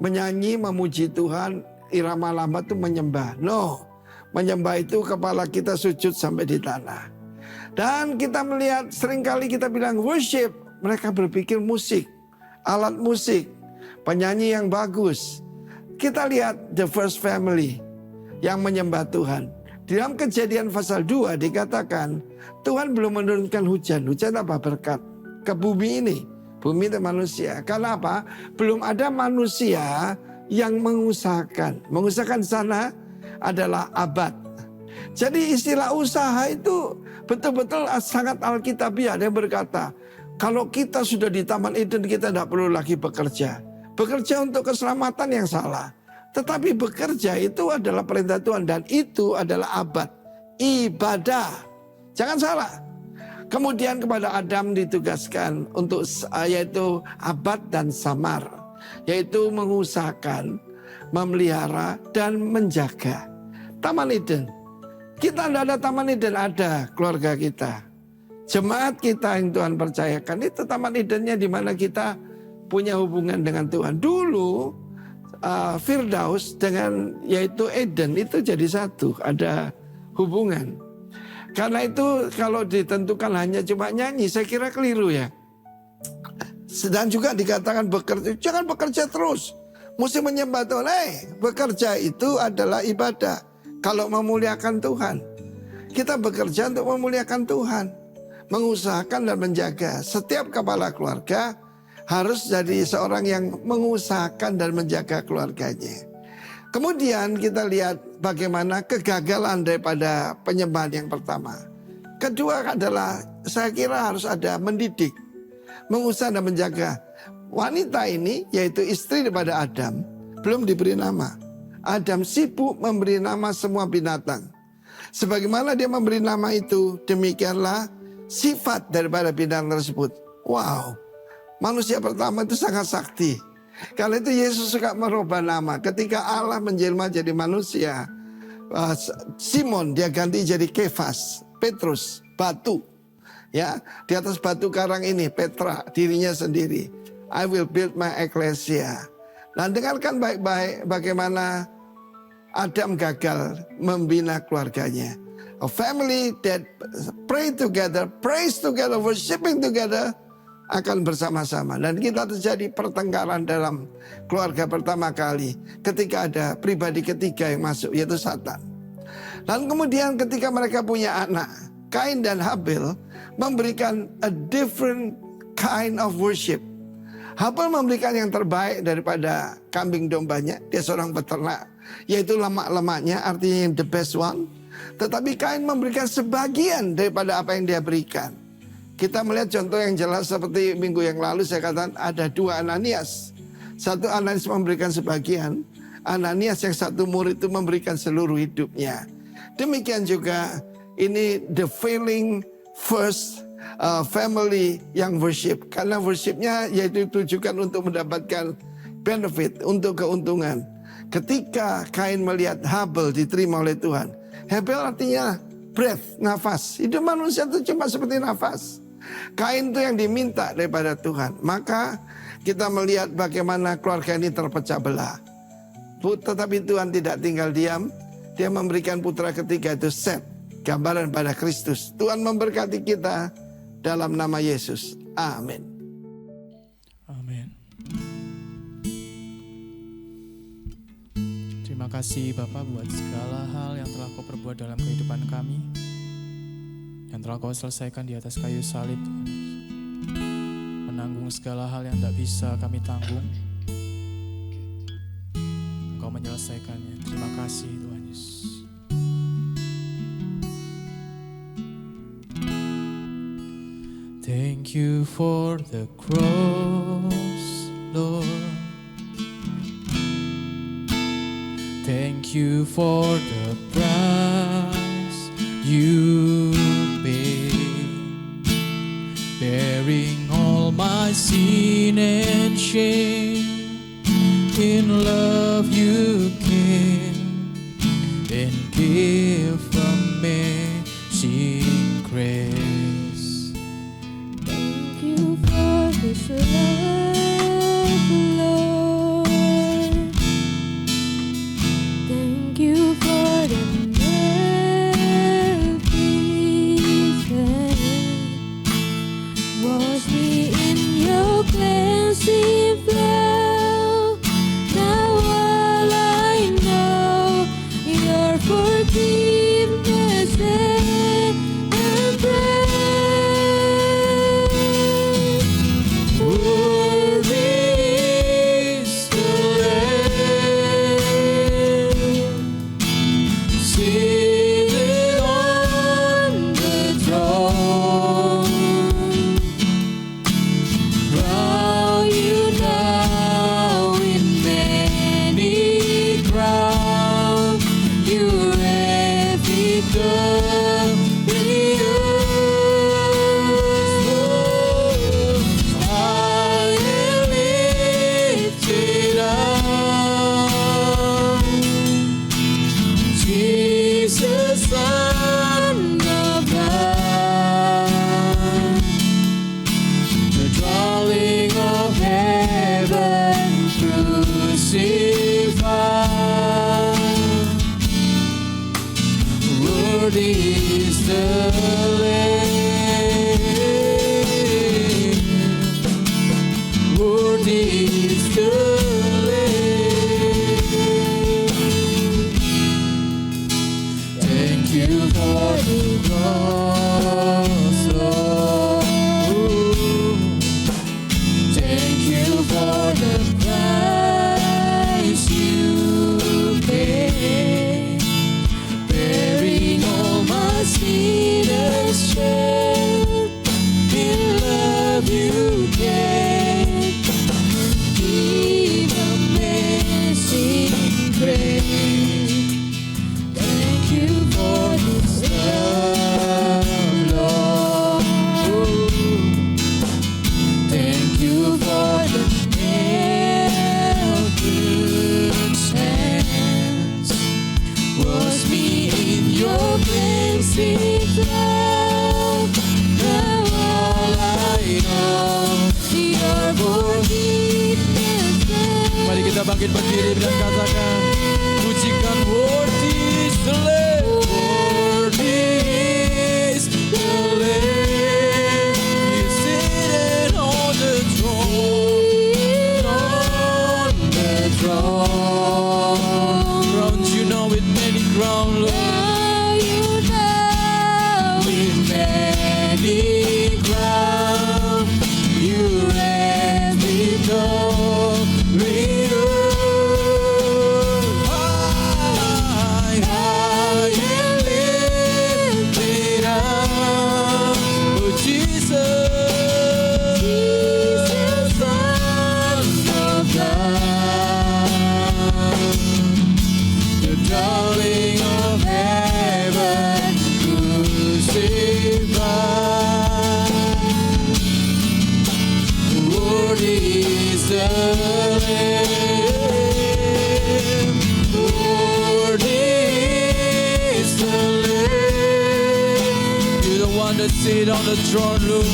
Menyanyi memuji Tuhan irama lambat itu menyembah. No, menyembah itu kepala kita sujud sampai di tanah. Dan kita melihat seringkali kita bilang worship, mereka berpikir musik, alat musik, penyanyi yang bagus. Kita lihat the first family yang menyembah Tuhan. Di dalam Kejadian pasal 2 dikatakan Tuhan belum menurunkan hujan. Hujan apa? Berkat ke bumi ini. Bumi itu manusia. Karena apa? Belum ada manusia yang mengusahakan. Mengusahakan sana adalah abad. Jadi istilah usaha itu betul-betul sangat alkitabiah. Ada yang berkata, kalau kita sudah di Taman Eden kita tidak perlu lagi bekerja. Bekerja untuk keselamatan yang salah. Tetapi bekerja itu adalah perintah Tuhan. Dan itu adalah abad. Ibadah. Jangan salah. Kemudian kepada Adam ditugaskan untuk yaitu abad dan samar. Yaitu mengusahakan, memelihara, dan menjaga. Taman Eden. Kita tidak ada Taman Eden, ada keluarga kita. Jemaat kita yang Tuhan percayakan itu Taman Edennya di mana kita punya hubungan dengan Tuhan. Dulu Firdaus dengan yaitu Eden itu jadi satu, ada hubungan. Karena itu kalau ditentukan hanya cuma nyanyi, saya kira keliru ya. Dan juga dikatakan bekerja, jangan bekerja terus. Mesti menyembah Tuhan. Bekerja itu adalah ibadah. Kalau memuliakan Tuhan. Kita bekerja untuk memuliakan Tuhan. Mengusahakan dan menjaga. Setiap kepala keluarga harus jadi seorang yang mengusahakan dan menjaga keluarganya. Kemudian kita lihat bagaimana kegagalan daripada penyembahan yang pertama. Kedua adalah saya kira harus ada mendidik, mengusahakan dan menjaga. Wanita ini yaitu istri daripada Adam belum diberi nama. Adam sibuk memberi nama semua binatang. Sebagaimana dia memberi nama itu, demikianlah sifat daripada binatang tersebut. Wow, manusia pertama itu sangat sakti. Karena itu Yesus suka merubah nama. Ketika Allah menjelma jadi manusia, Simon dia ganti jadi Kefas, Petrus, batu. Ya, di atas batu karang ini Petra dirinya sendiri. I will build my ecclesia. Nah, dengarkan baik-baik bagaimana Adam gagal membina keluarganya. A family that pray together, praise together, worshiping together akan bersama-sama. Dan kita terjadi pertengkaran dalam keluarga pertama kali ketika ada pribadi ketiga yang masuk, yaitu Satan. Dan kemudian ketika mereka punya anak, Kain dan Habil memberikan a different kind of worship. Habil memberikan yang terbaik daripada kambing dombanya. Dia seorang peternak, yaitu lemak-lemaknya, artinya yang the best one. Tetapi Kain memberikan sebagian daripada apa yang dia berikan. Kita melihat contoh yang jelas seperti minggu yang lalu saya katakan ada dua Ananias. Satu Ananias memberikan sebagian, Ananias yang satu murid itu memberikan seluruh hidupnya. Demikian juga ini the failing first family yang worship. Karena worshipnya yaitu ditujukan untuk mendapatkan benefit, untuk keuntungan. Ketika Kain melihat Habil diterima oleh Tuhan. Habil artinya breath, nafas. Hidup manusia itu cuma seperti nafas. Kain itu yang diminta daripada Tuhan. Maka kita melihat bagaimana keluarga ini terpecah belah. Tetapi Tuhan tidak tinggal diam. Dia memberikan putra ketiga itu Set, gambaran pada Kristus. Tuhan memberkati kita dalam nama Yesus. Amin. Amin. Terima kasih Bapak buat segala hal yang telah Kau perbuat dalam kehidupan kami, yang telah Kau selesaikan di atas kayu salib, Tuhan Yesus. Menanggung segala hal yang tidak bisa kami tanggung, Engkau menyelesaikannya. Terima kasih Tuhan Yesus. Thank you for the cross, Lord. Thank you for the price you paid, bearing all my sin and shame. In love you came and gave amazing grace. Thank you for this love, Lord. Wash me in your cleansing flow. Now all I know, your forgiveness and grace. Worthy is the Lamb, seated on the throne. Crown you now in many crowns, your victorious. High and lifted up, Jesus, Son of God, the darling of heaven crucified. Worthy is the Lamb, worthy is the Lamb. Thank you for the cross, Lord. Thank you for the price you paid, bearing all my sin and shame. In love you gave, give amazing grace. Thank you for this love, Lord. Thank you for the nail-pierced hands. Wash me in your cleansing flow. Now all I know, your forgiveness. Mari kita bangkit berdiri dan katakan, pujikan worthy is the Lamb, worthy is the Lamb. He's seated on the throne, on the throne. Crowns you know with many crowns, Lord. Now you know, With many crowns, you reign victorious. High, high and lifted up, oh Jesus, Son of God, the darling of heaven crucified. Worthy is the Lamb, worthy is the Lamb. You're the one that sit on the throne, Lord.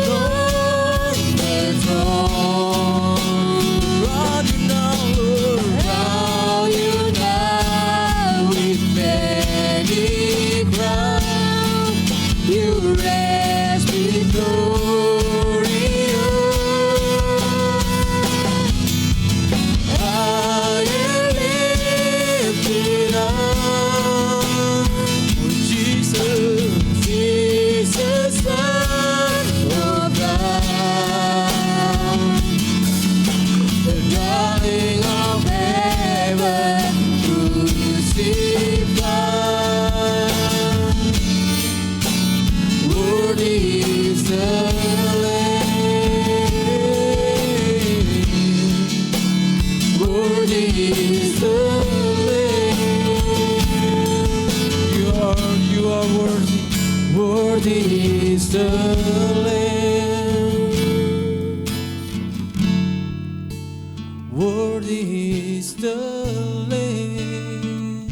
On the throne. Crown you now, Lord. Crown you now with many crowns. You rest victorious. High and lifted up, oh Jesus, Jesus, Son of God, the darling of heaven crucified. Worthy is the Lamb, worthy is the Lamb. You are worthy, worthy is the Lamb, worthy is the Lamb.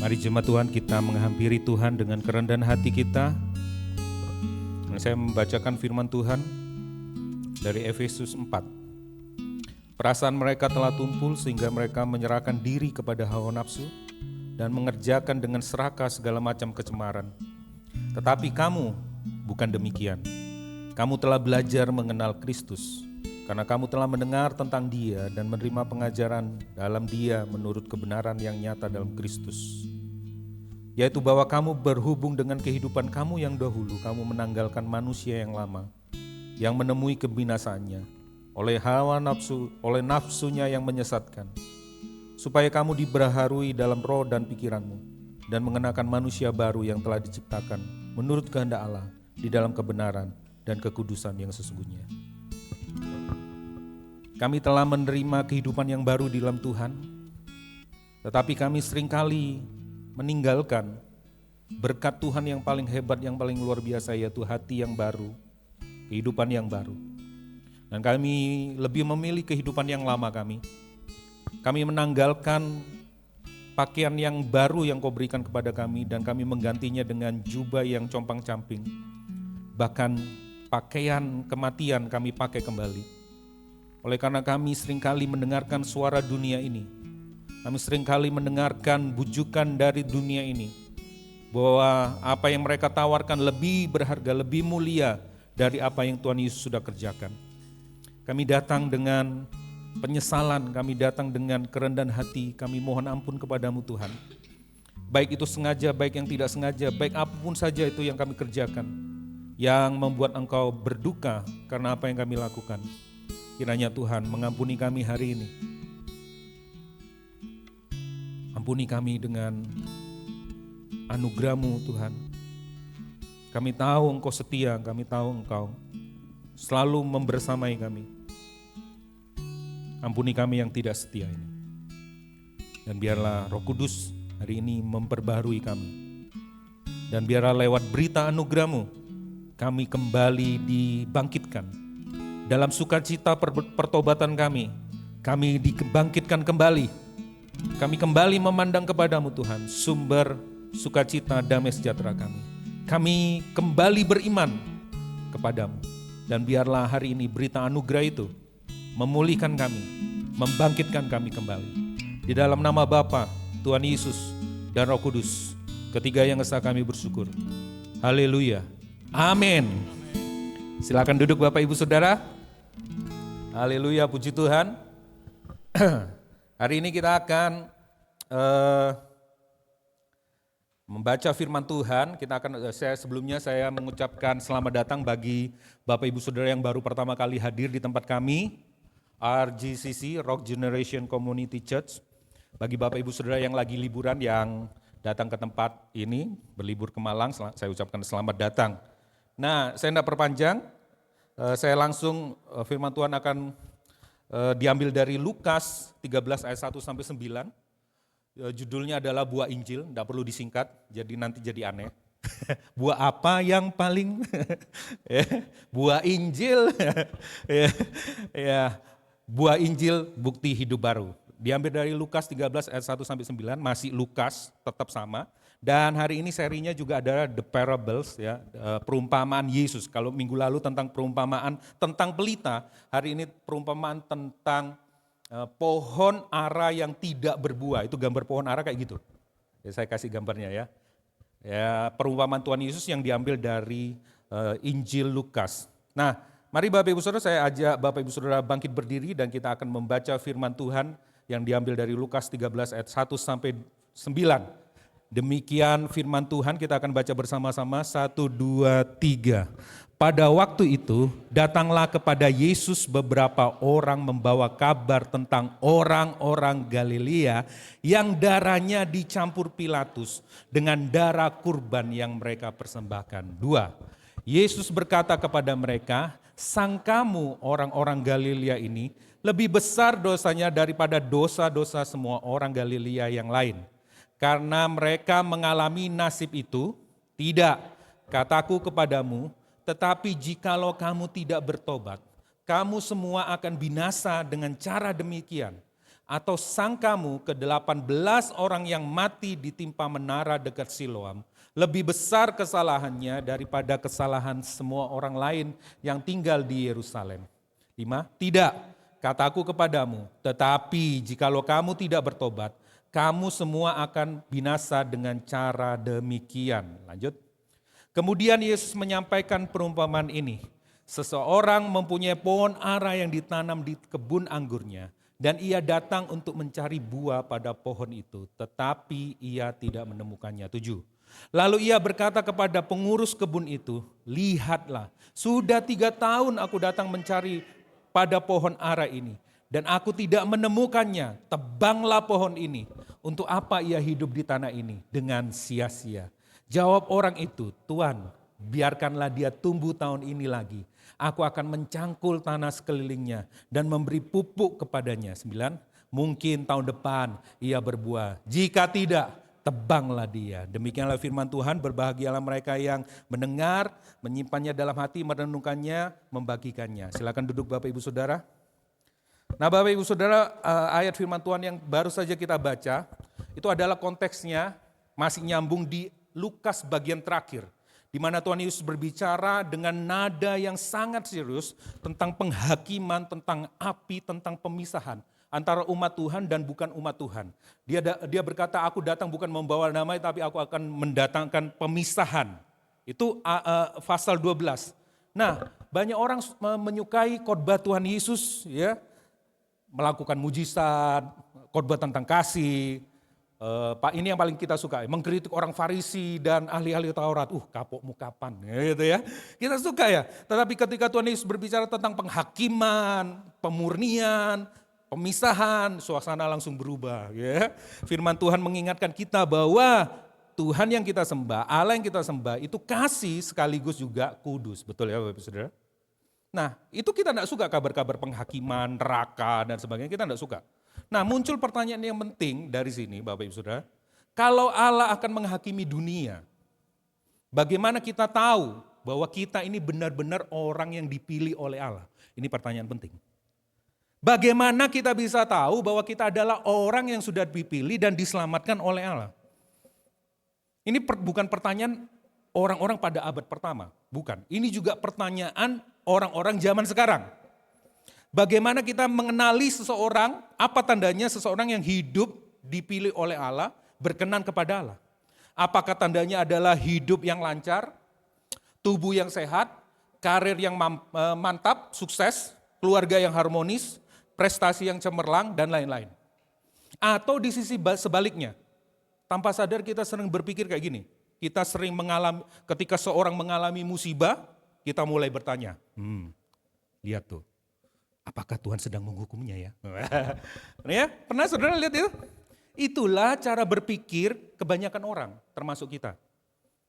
Mari jemaat Tuhan, kita menghampiri Tuhan dengan kerendahan hati kita. Saya membacakan firman Tuhan dari Efesus 4. Perasaan mereka telah tumpul sehingga mereka menyerahkan diri kepada hawa nafsu dan mengerjakan dengan serakah segala macam kecemaran. Tetapi kamu bukan demikian. Kamu telah belajar mengenal Kristus, karena kamu telah mendengar tentang Dia dan menerima pengajaran dalam Dia menurut kebenaran yang nyata dalam Kristus. Yaitu bahwa kamu berhubung dengan kehidupan kamu yang dahulu, kamu menanggalkan manusia yang lama, yang menemui kebinasaannya, oleh hawa nafsu, oleh nafsunya yang menyesatkan, supaya kamu diperbaharui dalam roh dan pikiranmu, dan mengenakan manusia baru yang telah diciptakan menurut kehendak Allah di dalam kebenaran dan kekudusan yang sesungguhnya. Kami telah menerima kehidupan yang baru di dalam Tuhan, tetapi kami seringkali meninggalkan berkat Tuhan yang paling hebat, yang paling luar biasa, yaitu hati yang baru, kehidupan yang baru. Dan kami lebih memilih kehidupan yang lama kami. Kami menanggalkan pakaian yang baru yang Kau berikan kepada kami, dan kami menggantinya dengan jubah yang compang-camping. Bahkan pakaian kematian kami pakai kembali. Oleh karena kami seringkali mendengarkan suara dunia ini, kami seringkali mendengarkan bujukan dari dunia ini, bahwa apa yang mereka tawarkan lebih berharga, lebih mulia dari apa yang Tuhan Yesus sudah kerjakan. Kami datang dengan penyesalan, kami datang dengan kerendahan hati, kami mohon ampun kepadamu Tuhan. Baik itu sengaja, baik yang tidak sengaja, baik apapun saja itu yang kami kerjakan, yang membuat Engkau berduka karena apa yang kami lakukan. Kiranya Tuhan mengampuni kami hari ini. Ampuni kami dengan anugerah-Mu Tuhan. Kami tahu Engkau setia, kami tahu Engkau selalu membersamai kami. Ampuni kami yang tidak setia ini. Dan biarlah Roh Kudus hari ini memperbaharui kami. Dan biarlah lewat berita anugerah-Mu kami kembali dibangkitkan. Dalam sukacita pertobatan kami dibangkitkan kembali. Kami kembali memandang kepadamu Tuhan, sumber sukacita damai sejahtera kami. Kami kembali beriman kepadamu. Dan biarlah hari ini berita anugerah itu memulihkan kami, membangkitkan kami kembali. Di dalam nama Bapa, Tuhan Yesus, dan Roh Kudus, ketiga yang esa kami bersyukur. Haleluya. Amin. Silakan duduk Bapak Ibu Saudara. Haleluya, puji Tuhan. Hari ini kita akan membaca firman Tuhan. Sebelumnya saya mengucapkan selamat datang bagi Bapak Ibu Saudara yang baru pertama kali hadir di tempat kami, RGCC, Rock Generation Community Church. Bagi Bapak Ibu Saudara yang lagi liburan, yang datang ke tempat ini, berlibur ke Malang, saya ucapkan selamat datang. Nah, saya tidak perpanjang, saya langsung firman Tuhan akan diambil dari Lukas 13 ayat 1 sampai 9. Judulnya adalah buah Injil, tidak perlu disingkat, jadi nanti jadi aneh. Buah apa yang paling buah Injil. Buah Injil bukti hidup baru. Diambil dari Lukas 13 ayat 1 sampai 9, masih Lukas, tetap sama. Dan hari ini serinya juga ada The Parables, ya, perumpamaan Yesus. Kalau minggu lalu tentang perumpamaan tentang pelita, hari ini perumpamaan tentang pohon ara yang tidak berbuah. Itu gambar pohon ara kayak gitu. Ya, saya kasih gambarnya ya. Ya, perumpamaan Tuhan Yesus yang diambil dari Injil Lukas. Nah, mari Bapak Ibu Saudara, saya ajak Bapak Ibu Saudara bangkit berdiri dan kita akan membaca firman Tuhan yang diambil dari Lukas 13 ayat 1 sampai 9. Demikian firman Tuhan, kita akan baca bersama-sama 1, 2, 3. Pada waktu itu datanglah kepada Yesus beberapa orang membawa kabar tentang orang-orang Galilea yang darahnya dicampur Pilatus dengan darah kurban yang mereka persembahkan. 2. Yesus berkata kepada mereka, sangkamu orang-orang Galilea ini lebih besar dosanya daripada dosa-dosa semua orang Galilea yang lain. Karena mereka mengalami nasib itu, tidak, kataku kepadamu, tetapi jikalau kamu tidak bertobat, kamu semua akan binasa dengan cara demikian. Atau sangkamu ke-18 orang yang mati ditimpa menara dekat Siloam, lebih besar kesalahannya daripada kesalahan semua orang lain yang tinggal di Yerusalem. 5, tidak, kataku kepadamu, tetapi jikalau kamu tidak bertobat, kamu semua akan binasa dengan cara demikian. Lanjut. Kemudian Yesus menyampaikan perumpamaan ini. Seseorang mempunyai pohon ara yang ditanam di kebun anggurnya, dan ia datang untuk mencari buah pada pohon itu, tetapi ia tidak menemukannya. 7. Lalu ia berkata kepada pengurus kebun itu, lihatlah, sudah 3 tahun aku datang mencari pada pohon ara ini, dan aku tidak menemukannya. Tebanglah pohon ini. Untuk apa ia hidup di tanah ini dengan sia-sia? Jawab orang itu, Tuan, biarkanlah dia tumbuh tahun ini lagi. Aku akan mencangkul tanah sekelilingnya dan memberi pupuk kepadanya. 9. Mungkin tahun depan ia berbuah. Jika tidak, tebanglah dia. Demikianlah firman Tuhan. Berbahagialah mereka yang mendengar, menyimpannya dalam hati, merenungkannya, membagikannya. Silakan duduk Bapak Ibu Saudara. Nah Bapak Ibu Saudara, ayat firman Tuhan yang baru saja kita baca, itu adalah konteksnya masih nyambung di Lukas bagian terakhir, di mana Tuhan Yesus berbicara dengan nada yang sangat serius tentang penghakiman, tentang api, tentang pemisahan antara umat Tuhan dan bukan umat Tuhan. Dia berkata, aku datang bukan membawa damai, tapi aku akan mendatangkan pemisahan. Itu pasal 12. Nah, banyak orang menyukai khotbah Tuhan Yesus, ya, melakukan mujizat, khotbah tentang kasih. Pak, ini yang paling kita suka, mengkritik orang Farisi dan ahli-ahli Taurat. Kapokmu kapan, gitu ya. Kita suka ya. Tetapi ketika Tuhan Yesus berbicara tentang penghakiman, pemurnian, pemisahan, suasana langsung berubah. Ya. Firman Tuhan mengingatkan kita bahwa Tuhan yang kita sembah, Allah yang kita sembah itu kasih sekaligus juga kudus. Betul ya Bapak Ibu Saudara? Nah, itu kita tidak suka kabar-kabar penghakiman, neraka dan sebagainya, kita tidak suka. Nah, muncul pertanyaan yang penting dari sini Bapak Ibu Saudara. Kalau Allah akan menghakimi dunia, bagaimana kita tahu bahwa kita ini benar-benar orang yang dipilih oleh Allah? Ini pertanyaan penting. Bagaimana kita bisa tahu bahwa kita adalah orang yang sudah dipilih dan diselamatkan oleh Allah? Ini bukan pertanyaan orang-orang pada abad pertama, bukan. Ini juga pertanyaan orang-orang zaman sekarang. Bagaimana kita mengenali seseorang, apa tandanya seseorang yang hidup dipilih oleh Allah, berkenan kepada Allah? Apakah tandanya adalah hidup yang lancar, tubuh yang sehat, karir yang mantap, sukses, keluarga yang harmonis, prestasi yang cemerlang, dan lain-lain? Atau di sisi sebaliknya, tanpa sadar kita sering berpikir kayak gini, kita sering mengalami, ketika seorang mengalami musibah, kita mulai bertanya, lihat tuh, apakah Tuhan sedang menghukumnya ya? Ya, pernah saudara lihat itu? Itulah cara berpikir kebanyakan orang, termasuk kita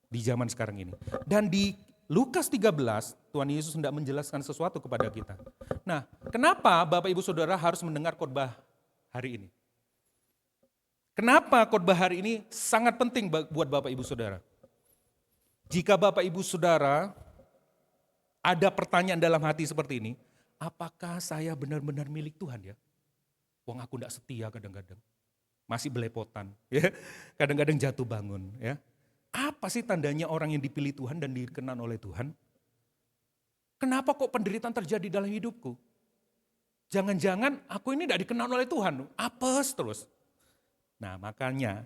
di zaman sekarang ini. Dan di Lukas 13, Tuhan Yesus hendak menjelaskan sesuatu kepada kita. Nah, kenapa Bapak Ibu Saudara harus mendengar khotbah hari ini? Kenapa khotbah hari ini sangat penting buat Bapak Ibu Saudara? Jika Bapak Ibu Saudara ada pertanyaan dalam hati seperti ini, apakah saya benar-benar milik Tuhan ya? Wong aku tidak setia kadang-kadang, masih belepotan, ya. Kadang-kadang jatuh bangun. Ya. Apa sih tandanya orang yang dipilih Tuhan dan dikenan oleh Tuhan? Kenapa kok penderitaan terjadi dalam hidupku? Jangan-jangan aku ini tidak dikenal oleh Tuhan, apes terus. Nah makanya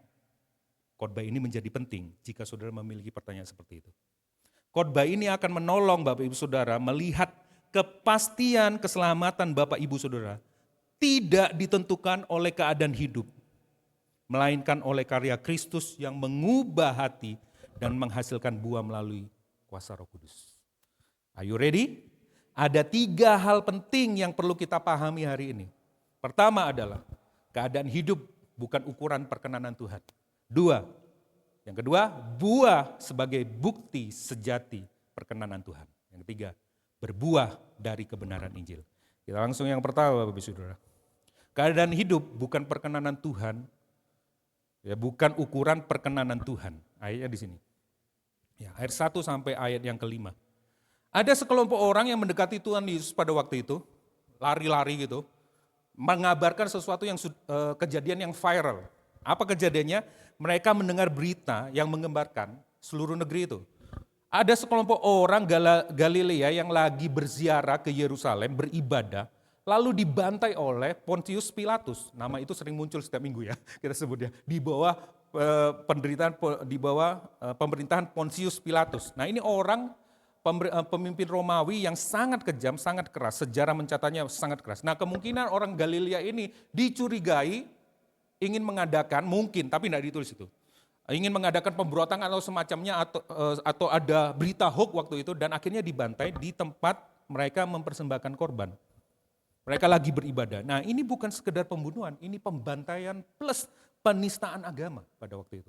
khotbah ini menjadi penting jika saudara memiliki pertanyaan seperti itu. Khotbah ini akan menolong Bapak Ibu Saudara melihat kepastian keselamatan Bapak Ibu Saudara tidak ditentukan oleh keadaan hidup, melainkan oleh karya Kristus yang mengubah hati dan menghasilkan buah melalui kuasa Roh Kudus. Are you ready? Ada 3 hal penting yang perlu kita pahami hari ini. Pertama adalah keadaan hidup bukan ukuran perkenanan Tuhan. 2, yang kedua, buah sebagai bukti sejati perkenanan Tuhan. Yang ketiga, berbuah dari kebenaran Injil. Kita langsung yang pertama Bapak Ibu Saudara. Keadaan hidup bukan perkenanan Tuhan, ya bukan ukuran perkenanan Tuhan. Ayatnya di sini. Ya, ayat 1 sampai ayat yang kelima. Ada sekelompok orang yang mendekati Tuhan Yesus pada waktu itu, lari-lari gitu, mengabarkan sesuatu yang kejadian yang viral. Apa kejadiannya? Mereka mendengar berita yang menggembarkan seluruh negeri itu. Ada sekelompok orang Galilea yang lagi berziarah ke Yerusalem, beribadah, lalu dibantai oleh Pontius Pilatus. Nama itu sering muncul setiap minggu ya, kita sebutnya. Di bawah pemerintahan Pontius Pilatus. Nah, ini orang pemimpin Romawi yang sangat kejam, sangat keras. Sejarah mencatatnya sangat keras. Nah, kemungkinan orang Galilea ini dicurigai ingin mengadakan, mungkin, tapi tidak ditulis itu, ingin mengadakan pemberontakan atau semacamnya, atau ada berita hoax waktu itu, dan akhirnya dibantai di tempat mereka mempersembahkan korban. Mereka lagi beribadah. Nah, ini bukan sekedar pembunuhan, ini pembantaian plus penistaan agama pada waktu itu.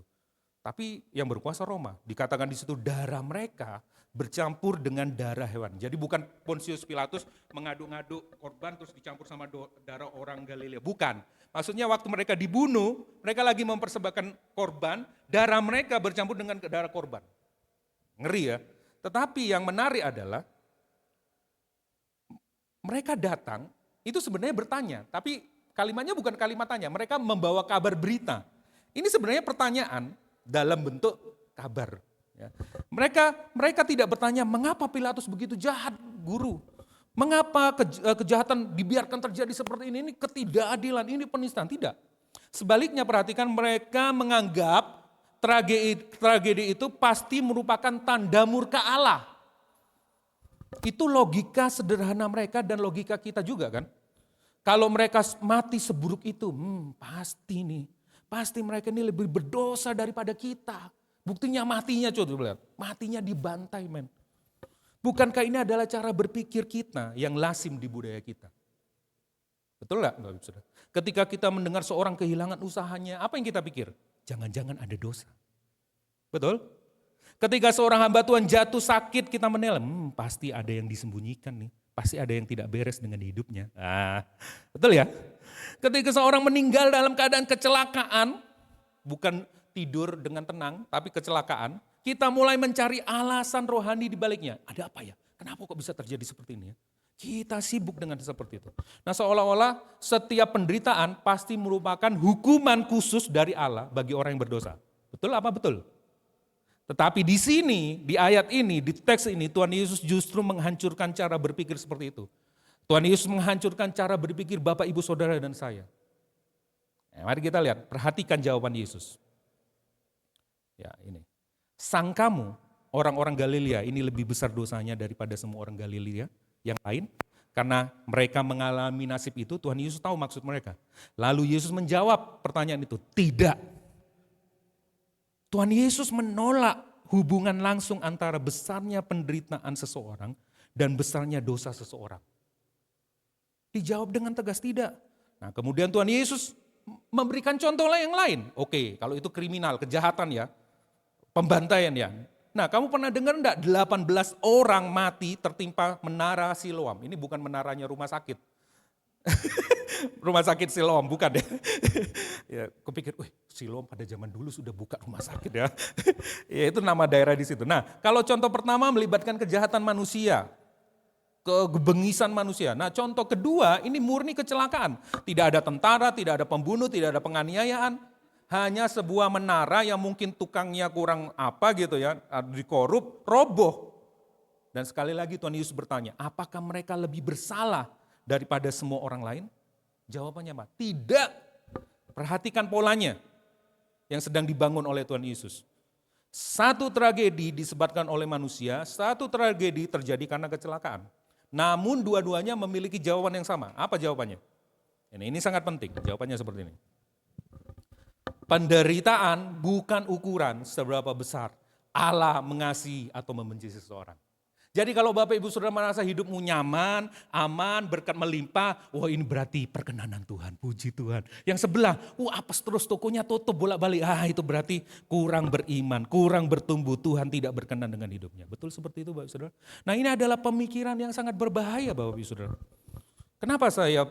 Tapi yang berkuasa Roma, dikatakan di situ darah mereka bercampur dengan darah hewan. Jadi bukan Pontius Pilatus mengaduk-aduk korban terus dicampur sama darah orang Galilea. Bukan. Maksudnya waktu mereka dibunuh, mereka lagi mempersembahkan korban, darah mereka bercampur dengan darah korban. Ngeri ya. Tetapi yang menarik adalah mereka datang, itu sebenarnya bertanya, tapi kalimatnya bukan kalimat tanya, mereka membawa kabar berita. Ini sebenarnya pertanyaan dalam bentuk kabar. Ya. Mereka tidak bertanya, mengapa Pilatus begitu jahat, guru? Mengapa kejahatan dibiarkan terjadi seperti ini ketidakadilan, ini penistaan? Tidak. Sebaliknya perhatikan, mereka menganggap tragedi itu pasti merupakan tanda murka Allah. Itu logika sederhana mereka dan logika kita juga kan. Kalau mereka mati seburuk itu, pasti mereka ini lebih berdosa daripada kita. Buktinya matinya, coba lihat, matinya dibantai men. Bukankah ini adalah cara berpikir kita yang lazim di budaya kita? Betul nggak? Ketika kita mendengar seorang kehilangan usahanya, apa yang kita pikir? Jangan-jangan ada dosa. Betul? Ketika seorang hamba Tuhan jatuh sakit, kita menilai, pasti ada yang disembunyikan nih. Pasti ada yang tidak beres dengan hidupnya. Betul ya? Ketika seorang meninggal dalam keadaan kecelakaan, bukan tidur dengan tenang, tapi kecelakaan, kita mulai mencari alasan rohani di baliknya. Ada apa ya? Kenapa kok bisa terjadi seperti ini ya? Kita sibuk dengan seperti itu. Nah, seolah-olah setiap penderitaan pasti merupakan hukuman khusus dari Allah bagi orang yang berdosa. Betul apa betul? Tetapi di sini, di ayat ini, di teks ini, Tuhan Yesus justru menghancurkan cara berpikir seperti itu. Tuhan Yesus menghancurkan cara berpikir Bapak, Ibu, Saudara, dan saya. Nah, mari kita lihat, perhatikan jawaban Yesus. Ya, ini. Sangkamu orang-orang Galilea ini lebih besar dosanya daripada semua orang Galilea yang lain? Karena mereka mengalami nasib itu, Tuhan Yesus tahu maksud mereka. Lalu Yesus menjawab pertanyaan itu, tidak. Tuhan Yesus menolak hubungan langsung antara besarnya penderitaan seseorang dan besarnya dosa seseorang. Dijawab dengan tegas tidak. Nah, kemudian Tuhan Yesus memberikan contoh yang lain. Oke, kalau itu kriminal, kejahatan ya, pembantaian ya. Nah, kamu pernah dengar enggak 18 orang mati tertimpa menara Siloam? Ini bukan menaranya rumah sakit. Rumah sakit Siloam, bukan ya. Ya, kupikir, Siloam pada zaman dulu sudah buka rumah sakit ya. Ya, itu nama daerah di situ. Nah, kalau contoh pertama melibatkan kejahatan manusia, kebengisan manusia. Nah, contoh kedua ini murni kecelakaan. Tidak ada tentara, tidak ada pembunuh, tidak ada penganiayaan. Hanya sebuah menara yang mungkin tukangnya kurang apa gitu ya, dikorup, roboh. Dan sekali lagi Tuhan Yesus bertanya, apakah mereka lebih bersalah daripada semua orang lain? Jawabannya apa? Tidak. Perhatikan polanya yang sedang dibangun oleh Tuhan Yesus. Satu tragedi disebabkan oleh manusia, satu tragedi terjadi karena kecelakaan. Namun dua-duanya memiliki jawaban yang sama. Apa jawabannya? Ini sangat penting, jawabannya seperti ini. Penderitaan bukan ukuran seberapa besar Allah mengasihi atau membenci seseorang. Jadi kalau Bapak Ibu Saudara merasa hidupmu nyaman, aman, berkat melimpah, wah ini berarti perkenanan Tuhan, puji Tuhan. Yang sebelah, apes terus tokonya tutup bolak-balik, itu berarti kurang beriman, kurang bertumbuh, Tuhan tidak berkenan dengan hidupnya. Betul seperti itu Bapak Ibu Saudara. Nah, ini adalah pemikiran yang sangat berbahaya Bapak Ibu Saudara. Kenapa saya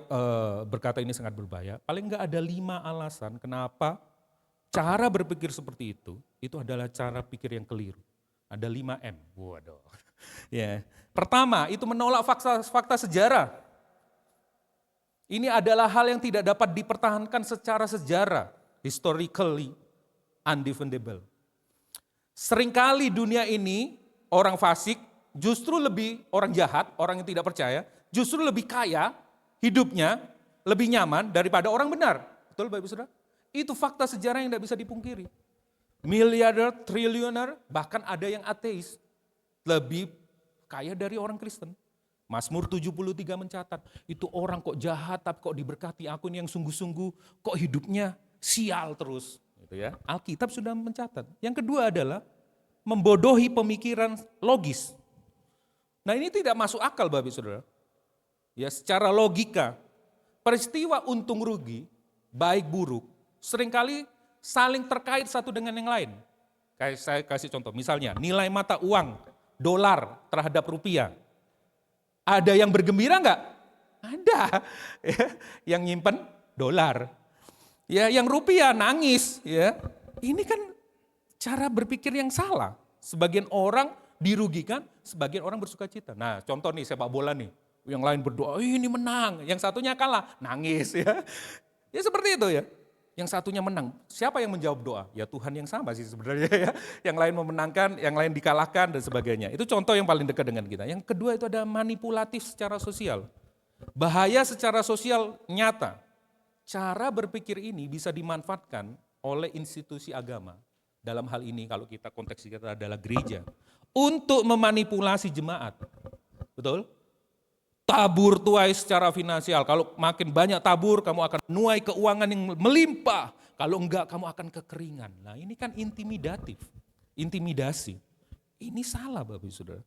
berkata ini sangat berbahaya? Paling enggak ada 5 alasan kenapa cara berpikir seperti itu adalah cara pikir yang keliru. Ada 5M. Waduh. Ya. Pertama, itu menolak fakta sejarah. Ini adalah hal yang tidak dapat dipertahankan secara sejarah, historically undefendable. Seringkali dunia ini orang fasik justru lebih orang jahat, orang yang tidak percaya, justru lebih kaya hidupnya lebih nyaman daripada orang benar. Betul Bapak Ibu Saudara? Itu fakta sejarah yang tidak bisa dipungkiri. Miliarder, triliuner, bahkan ada yang ateis, lebih kaya dari orang Kristen. Mazmur 73 mencatat, itu orang kok jahat tapi kok diberkati, aku ini yang sungguh-sungguh kok hidupnya sial terus. Gitu ya. Alkitab sudah mencatat. Yang kedua adalah membodohi pemikiran logis. Nah ini tidak masuk akal Bapak Ibu Saudara. Ya secara logika, peristiwa untung rugi, baik buruk, seringkali saling terkait satu dengan yang lain. Kayak saya kasih contoh, misalnya nilai mata uang dolar terhadap rupiah. Ada yang bergembira enggak? Ada. Ya, yang nyimpen dolar. Ya, yang rupiah nangis. Ya, ini kan cara berpikir yang salah. Sebagian orang dirugikan, sebagian orang bersuka cita. Nah, contoh nih sepak bola nih. Yang lain berdoa, ini menang. Yang satunya kalah, nangis. Ya, ya seperti itu ya. Yang satunya menang. Siapa yang menjawab doa? Ya Tuhan yang sama sih sebenarnya ya. Yang lain memenangkan, yang lain dikalahkan dan sebagainya. Itu contoh yang paling dekat dengan kita. Yang kedua itu ada manipulatif secara sosial. Bahaya secara sosial nyata. Cara berpikir ini bisa dimanfaatkan oleh institusi agama. Dalam hal ini kalau kita konteks kita adalah gereja. Untuk memanipulasi jemaat. Betul? Tabur tuai secara finansial. Kalau makin banyak tabur, kamu akan menuai keuangan yang melimpah. Kalau enggak, kamu akan kekeringan. Nah ini kan intimidatif, intimidasi. Ini salah Bapak Ibu Saudara.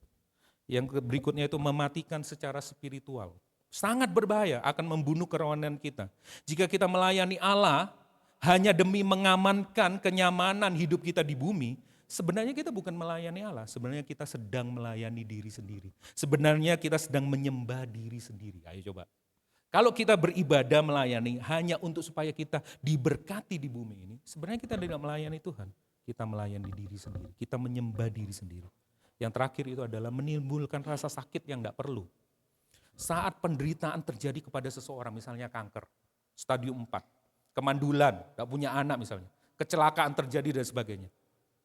Yang berikutnya itu mematikan secara spiritual. Sangat berbahaya, akan membunuh kerohanian kita. Jika kita melayani Allah hanya demi mengamankan kenyamanan hidup kita di bumi, sebenarnya kita bukan melayani Allah, sebenarnya kita sedang melayani diri sendiri. Sebenarnya kita sedang menyembah diri sendiri. Ayo coba. Kalau kita beribadah melayani hanya untuk supaya kita diberkati di bumi ini, sebenarnya kita tidak melayani Tuhan. Kita melayani diri sendiri, kita menyembah diri sendiri. Yang terakhir itu adalah menimbulkan rasa sakit yang tidak perlu. Saat penderitaan terjadi kepada seseorang, misalnya kanker, stadium 4, kemandulan, tidak punya anak misalnya, kecelakaan terjadi dan sebagainya.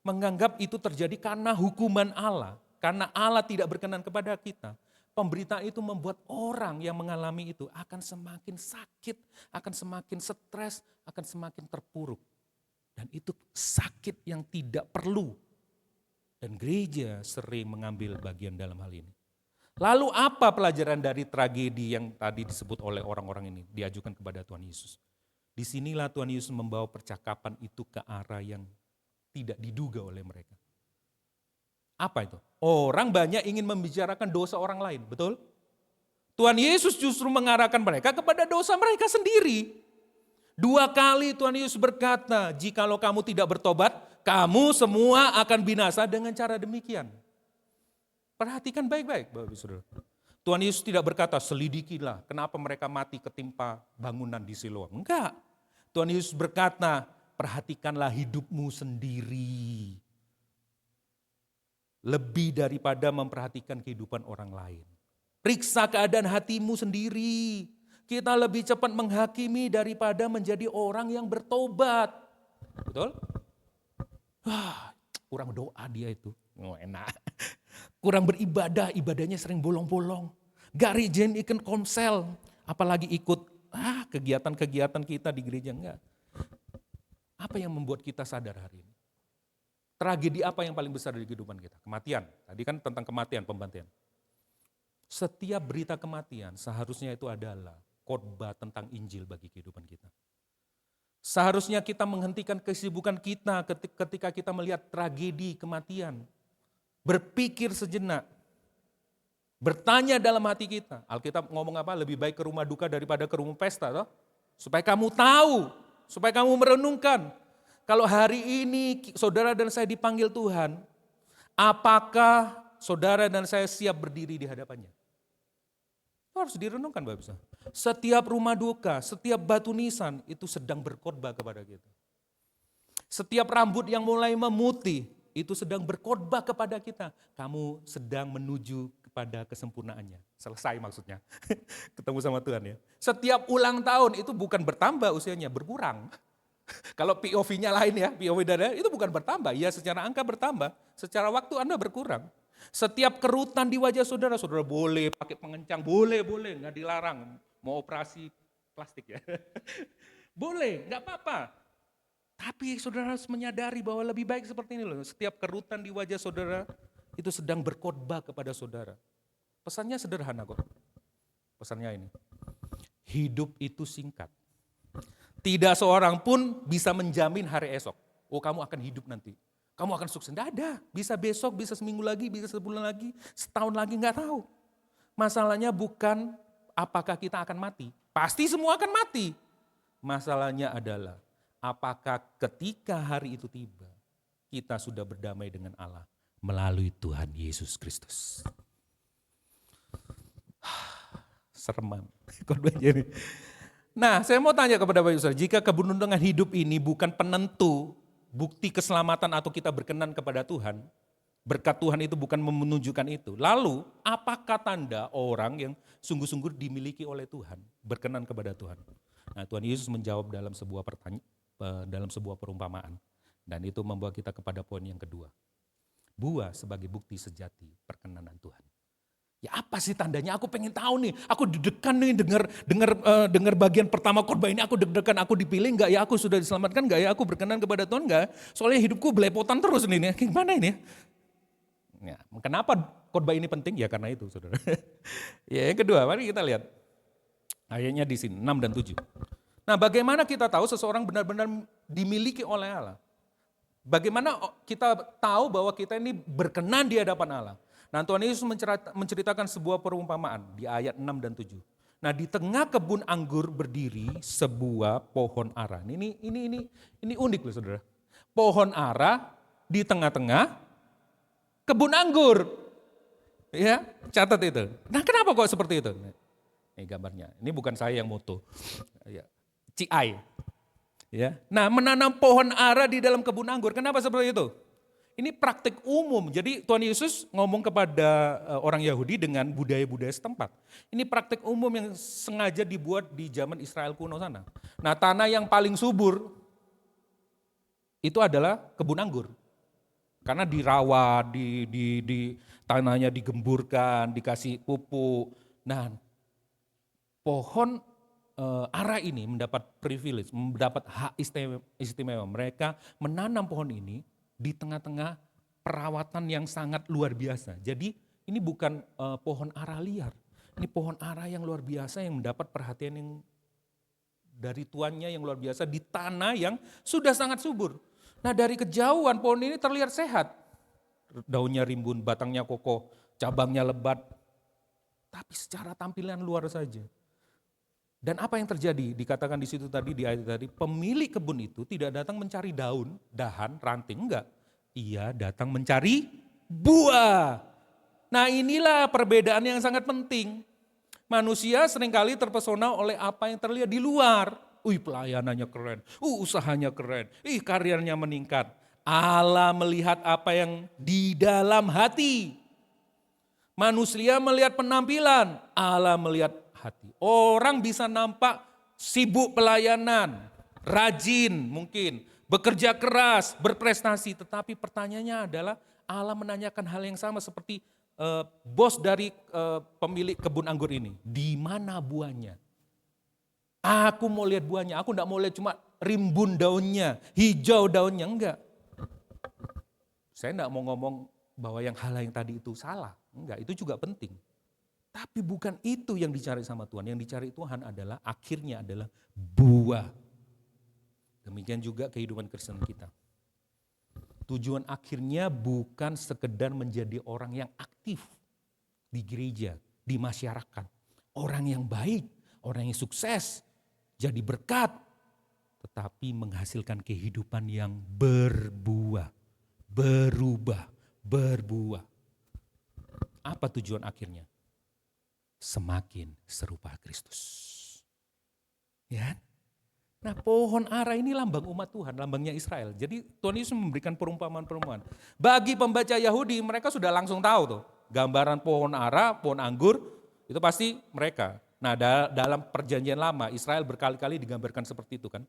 Menganggap itu terjadi karena hukuman Allah, karena Allah tidak berkenan kepada kita. Pemberitaan itu membuat orang yang mengalami itu akan semakin sakit, akan semakin stres, akan semakin terpuruk. Dan itu sakit yang tidak perlu. Dan gereja sering mengambil bagian dalam hal ini. Lalu apa pelajaran dari tragedi yang tadi disebut oleh orang-orang ini, diajukan kepada Tuhan Yesus? Disinilah Tuhan Yesus membawa percakapan itu ke arah yang tidak diduga oleh mereka. Apa itu? Orang banyak ingin membicarakan dosa orang lain, betul? Tuhan Yesus justru mengarahkan mereka kepada dosa mereka sendiri. 2 kali Tuhan Yesus berkata, jikalau kamu tidak bertobat, kamu semua akan binasa dengan cara demikian. Perhatikan baik-baik Bapak Ibu Saudara. Tuhan Yesus tidak berkata, selidikilah kenapa mereka mati ketimpa bangunan di Siloam. Enggak. Tuhan Yesus berkata, perhatikanlah hidupmu sendiri. Lebih daripada memperhatikan kehidupan orang lain. Periksa keadaan hatimu sendiri. Kita lebih cepat menghakimi daripada menjadi orang yang bertobat. Betul? Wah, kurang doa dia itu. Oh, enak. Kurang beribadah, ibadahnya sering bolong-bolong. Gak rajin ikut komsel, apalagi ikut kegiatan-kegiatan kita di gereja, enggak. Apa yang membuat kita sadar hari ini? Tragedi apa yang paling besar di kehidupan kita? Kematian. Tadi kan tentang kematian, pembantaian. Setiap berita kematian seharusnya itu adalah khotbah tentang Injil bagi kehidupan kita. Seharusnya kita menghentikan kesibukan kita ketika kita melihat tragedi kematian. Berpikir sejenak. Bertanya dalam hati kita. Alkitab ngomong apa? Lebih baik ke rumah duka daripada ke rumah pesta. Toh? Supaya kamu tahu. Supaya kamu merenungkan. Kalau hari ini saudara dan saya dipanggil Tuhan. Apakah saudara dan saya siap berdiri di hadapannya? Itu harus direnungkan Bapak Ibu. Setiap rumah duka, setiap batu nisan itu sedang berkhotbah kepada kita. Setiap rambut yang mulai memutih, itu sedang berkhotbah kepada kita. Kamu sedang menuju kepada kesempurnaannya. Selesai maksudnya. Ketemu sama Tuhan ya. Setiap ulang tahun itu bukan bertambah usianya, berkurang. Kalau POV-nya lain ya, POV dada itu bukan bertambah. Ya secara angka bertambah, secara waktu Anda berkurang. Setiap kerutan di wajah saudara, saudara boleh pakai pengencang, boleh, nggak dilarang. mau operasi plastik ya. Boleh, nggak apa-apa. Tapi saudara harus menyadari bahwa lebih baik seperti ini loh. Setiap kerutan di wajah saudara itu sedang berkhotbah kepada saudara. Pesannya sederhana kok. Pesannya ini. Hidup itu singkat. Tidak seorang pun bisa menjamin hari esok. Oh, kamu akan hidup nanti. Kamu akan sukses. Tidak ada. Bisa besok, bisa seminggu lagi, bisa sebulan lagi, setahun lagi, nggak tahu. Masalahnya bukan apakah kita akan mati. Pasti semua akan mati. Masalahnya adalah apakah ketika hari itu tiba, kita sudah berdamai dengan Allah melalui Tuhan Yesus Kristus. Serem khotbahnya ini. Nah, saya mau tanya kepada Bapak Ibu Saudara, jika keberuntungan hidup ini bukan penentu bukti keselamatan atau kita berkenan kepada Tuhan, berkat Tuhan itu bukan menunjukkan itu. Lalu, apakah tanda orang yang sungguh-sungguh dimiliki oleh Tuhan, berkenan kepada Tuhan? Nah, Tuhan Yesus menjawab dalam sebuah perumpamaan. Dan itu membawa kita kepada poin yang kedua. Buah sebagai bukti sejati perkenanan Tuhan. Ya apa sih tandanya? Aku pengen tahu nih. Aku deg-degan nih dengar bagian pertama khotbah ini. Aku deg-degan, aku dipilih enggak ya? Aku sudah diselamatkan enggak ya? Aku berkenan kepada Tuhan enggak? Soalnya hidupku belepotan terus nih. Gimana ini? Ya, kenapa khotbah ini penting? Ya karena itu, saudara. Ya, yang kedua, mari kita lihat. Ayatnya di sini, 6 dan 7. Nah, bagaimana kita tahu seseorang benar-benar dimiliki oleh Allah? Bagaimana kita tahu bahwa kita ini berkenan di hadapan Allah? Nah, Tuhan Yesus menceritakan sebuah perumpamaan di ayat 6 dan 7. Nah, di tengah kebun anggur berdiri sebuah pohon ara. Ini unik loh, saudara. Pohon ara di tengah-tengah kebun anggur. Ya, catat itu. Nah, kenapa kok seperti itu? Ini gambarnya. Ini bukan saya yang moto. Ya, CI. Ya. Nah, menanam pohon ara di dalam kebun anggur. Kenapa seperti itu? Ini praktik umum. Jadi Tuhan Yesus ngomong kepada orang Yahudi dengan budaya-budaya setempat. Ini praktik umum yang sengaja dibuat di zaman Israel kuno sana. Nah, tanah yang paling subur itu adalah kebun anggur. Karena dirawat, di tanahnya digemburkan, dikasih pupuk. Nah, pohon ara ini mendapat privilege, mendapat hak istimewa. Mereka menanam pohon ini di tengah-tengah perawatan yang sangat luar biasa. Jadi ini bukan pohon ara liar. Ini pohon ara yang luar biasa yang mendapat perhatian yang dari tuannya yang luar biasa di tanah yang sudah sangat subur. Nah, dari kejauhan pohon ini terlihat sehat. Daunnya rimbun, batangnya kokoh, cabangnya lebat. Tapi secara tampilan luar saja. Dan apa yang terjadi? Dikatakan di situ tadi, di ayat tadi, pemilik kebun itu tidak datang mencari daun, dahan, ranting, enggak. Ia datang mencari buah. Nah, inilah perbedaan yang sangat penting. Manusia seringkali terpesona oleh apa yang terlihat di luar. Pelayanannya keren, usahanya keren, karirnya meningkat. Allah melihat apa yang di dalam hati. Manusia melihat penampilan, Allah melihat hati. Orang bisa nampak sibuk pelayanan, rajin mungkin, bekerja keras, berprestasi. Tetapi pertanyaannya adalah Allah menanyakan hal yang sama seperti bos dari pemilik kebun anggur ini. Di mana buahnya? Aku mau lihat buahnya, aku enggak mau lihat cuma rimbun daunnya, hijau daunnya, enggak. Saya enggak mau ngomong bahwa hal yang tadi itu salah, enggak, itu juga penting. Tapi bukan itu yang dicari sama Tuhan. Yang dicari Tuhan adalah akhirnya adalah buah. Demikian juga kehidupan Kristen kita. Tujuan akhirnya bukan sekedar menjadi orang yang aktif di gereja, di masyarakat. Orang yang baik, orang yang sukses, jadi berkat. Tetapi menghasilkan kehidupan yang berbuah, berubah, berbuah. Apa tujuan akhirnya? Semakin serupa Kristus. Ya. Nah, pohon ara ini lambang umat Tuhan, lambangnya Israel. Jadi Tuhan Yesus memberikan perumpamaan-perumpamaan. Bagi pembaca Yahudi, mereka sudah langsung tahu tuh, gambaran pohon ara, pohon anggur, itu pasti mereka. Nah, dalam perjanjian lama, Israel berkali-kali digambarkan seperti itu kan.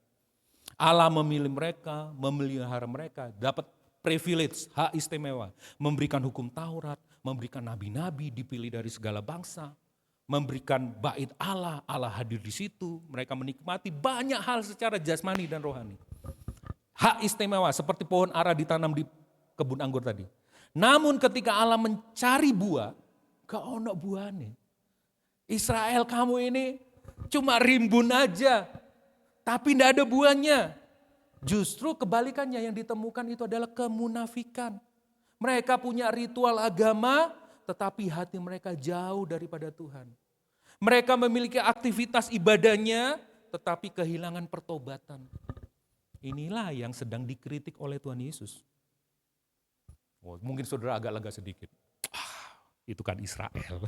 Allah memilih mereka, memelihara mereka, dapat privilege, hak istimewa, memberikan hukum Taurat, memberikan nabi-nabi dipilih dari segala bangsa. memberikan bait Allah, Allah hadir di situ, mereka menikmati banyak hal secara jasmani dan rohani. Hak istimewa seperti pohon ara ditanam di kebun anggur tadi. Namun ketika Allah mencari buah, gak ono buahnya. Israel kamu ini cuma rimbun aja, tapi tidak ada buahnya. Justru kebalikannya yang ditemukan itu adalah kemunafikan. Mereka punya ritual agama, tetapi hati mereka jauh daripada Tuhan. Mereka memiliki aktivitas ibadahnya, tetapi kehilangan pertobatan. Inilah yang sedang dikritik oleh Tuhan Yesus. Oh, mungkin saudara agak lega sedikit. Itu kan Israel.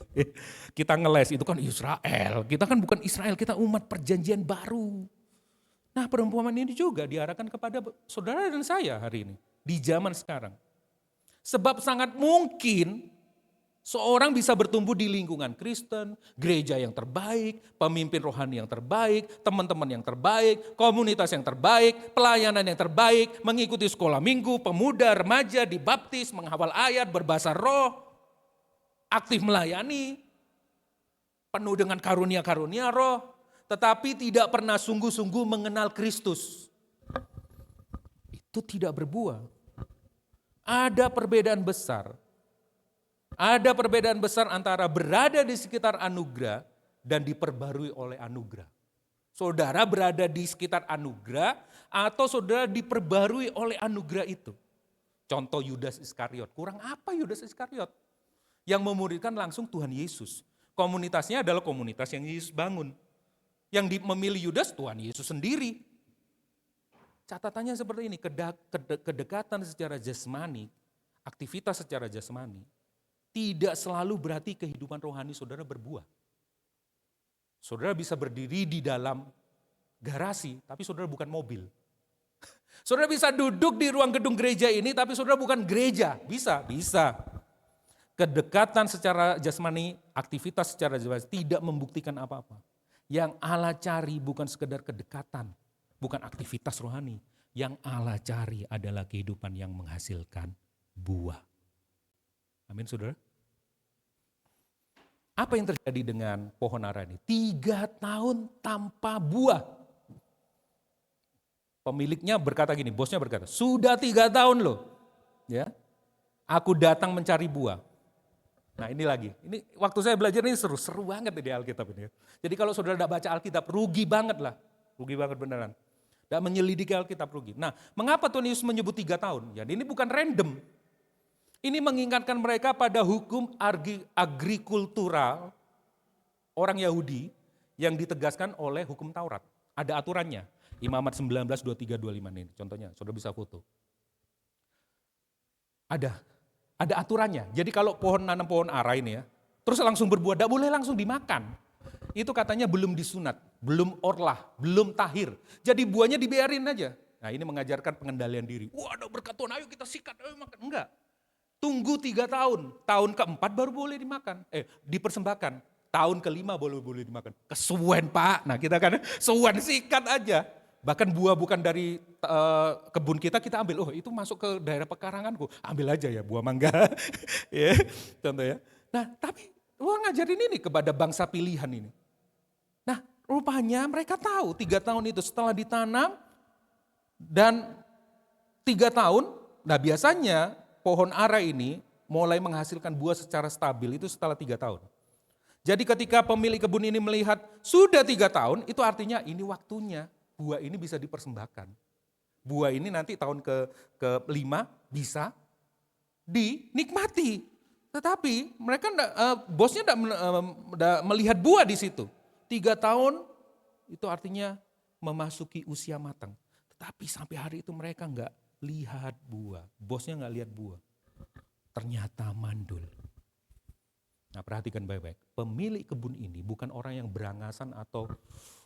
Kita ngeles, itu kan Israel. Kita kan bukan Israel, kita umat perjanjian baru. Nah, perumpamaan ini juga diarahkan kepada saudara dan saya hari ini. Di zaman sekarang. Sebab sangat mungkin seorang bisa bertumbuh di lingkungan Kristen, gereja yang terbaik, pemimpin rohani yang terbaik, teman-teman yang terbaik, komunitas yang terbaik, pelayanan yang terbaik, mengikuti sekolah minggu, pemuda, remaja, dibaptis, menghafal ayat, berbahasa roh, aktif melayani, penuh dengan karunia-karunia roh, tetapi tidak pernah sungguh-sungguh mengenal Kristus. Itu tidak berbuah. Ada perbedaan besar. Ada perbedaan besar antara berada di sekitar anugerah dan diperbarui oleh anugerah. Saudara berada di sekitar anugerah atau saudara diperbarui oleh anugerah itu. Contoh Yudas Iskariot. Kurang apa Yudas Iskariot? Yang memuridkan langsung Tuhan Yesus. Komunitasnya adalah komunitas yang Yesus bangun. Yang memilih Yudas Tuhan Yesus sendiri. Catatannya seperti ini, kedekatan secara jasmani, aktivitas secara jasmani, tidak selalu berarti kehidupan rohani saudara berbuah. Saudara bisa berdiri di dalam garasi, tapi saudara bukan mobil. Saudara bisa duduk di ruang gedung gereja ini, tapi saudara bukan gereja. Bisa. Kedekatan secara jasmani, aktivitas secara jasmani tidak membuktikan apa-apa. Yang Allah cari bukan sekedar kedekatan, bukan aktivitas rohani. Yang Allah cari adalah kehidupan yang menghasilkan buah. Amin saudara. Apa yang terjadi dengan pohon ara ini? 3 tahun tanpa buah. Pemiliknya berkata gini, bosnya berkata, sudah 3 tahun loh. Ya, aku datang mencari buah. Nah ini lagi, ini waktu saya belajar ini seru banget di Alkitab ini. Jadi kalau saudara tidak baca Alkitab, rugi banget lah. Rugi banget beneran. Tidak menyelidiki Alkitab rugi. Nah mengapa Tuhan Yesus menyebut 3 tahun? Ya ini bukan random. Ini mengingatkan mereka pada hukum agrikultural orang Yahudi yang ditegaskan oleh hukum Taurat. Ada aturannya. Imamat 19, 23, 25 ini contohnya, saudara bisa foto. Ada aturannya. Jadi kalau nanam pohon ara ini ya, terus langsung berbuah, tidak boleh langsung dimakan. Itu katanya belum disunat, belum orlah, belum tahir. Jadi buahnya dibiarin aja. Nah ini mengajarkan pengendalian diri. Wah ada berkat Tuhan, ayo kita sikat, ayo makan. Enggak. Tunggu 3 tahun. Tahun keempat baru boleh dimakan. Dipersembahkan. Tahun kelima boleh dimakan. Kesuwen Pak. Nah kita kan suwen sikat aja. Bahkan buah bukan dari kebun kita ambil. Oh itu masuk ke daerah pekaranganku. Ambil aja ya buah mangga. Ya, contoh ya. Nah tapi ngajarin ini kepada bangsa pilihan ini. Nah rupanya mereka tahu 3 tahun itu setelah ditanam dan 3 tahun. Nah biasanya pohon ara ini mulai menghasilkan buah secara stabil itu setelah 3 tahun. Jadi ketika pemilik kebun ini melihat sudah 3 tahun, itu artinya ini waktunya buah ini bisa dipersembahkan. Buah ini nanti tahun ke-5 bisa dinikmati. Tetapi mereka bosnya tidak melihat buah di situ. 3 tahun itu artinya memasuki usia matang. Tetapi sampai hari itu mereka enggak lihat buah. Bosnya enggak lihat buah. Ternyata mandul. Nah perhatikan baik-baik. Pemilik kebun ini bukan orang yang berangasan atau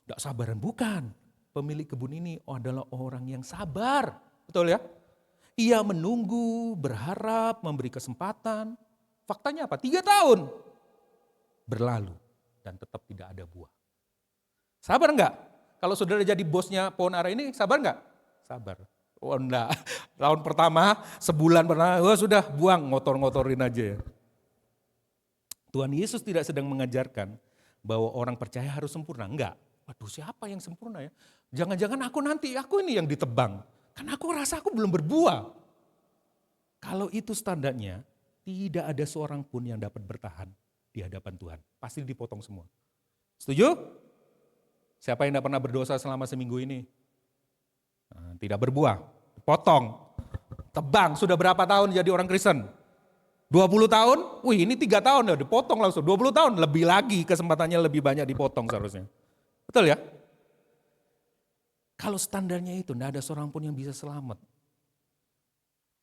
tidak sabaran. Bukan. Pemilik kebun ini adalah orang yang sabar. Betul ya? Ia menunggu, berharap, memberi kesempatan. Faktanya apa? 3 tahun berlalu dan tetap tidak ada buah. Sabar enggak? Kalau saudara jadi bosnya pohon ara ini, sabar enggak? Sabar. Oh enggak, tahun pertama, sebulan pertama, sudah buang, ngotor-ngotorin aja ya. Tuhan Yesus tidak sedang mengajarkan bahwa orang percaya harus sempurna. Enggak. Waduh, siapa yang sempurna ya? Jangan-jangan aku ini yang ditebang. Kan aku rasa aku belum berbuah. Kalau itu standarnya, tidak ada seorang pun yang dapat bertahan di hadapan Tuhan. Pasti dipotong semua. Setuju? Siapa yang tidak pernah berdosa selama seminggu ini? Nah, tidak berbuah, potong, tebang. Sudah berapa tahun jadi orang Kristen? 20 tahun? Wih, ini 3 tahun ya dipotong langsung. 20 tahun, lebih lagi kesempatannya lebih banyak dipotong seharusnya. Betul ya? Kalau standarnya itu, tidak ada seorang pun yang bisa selamat.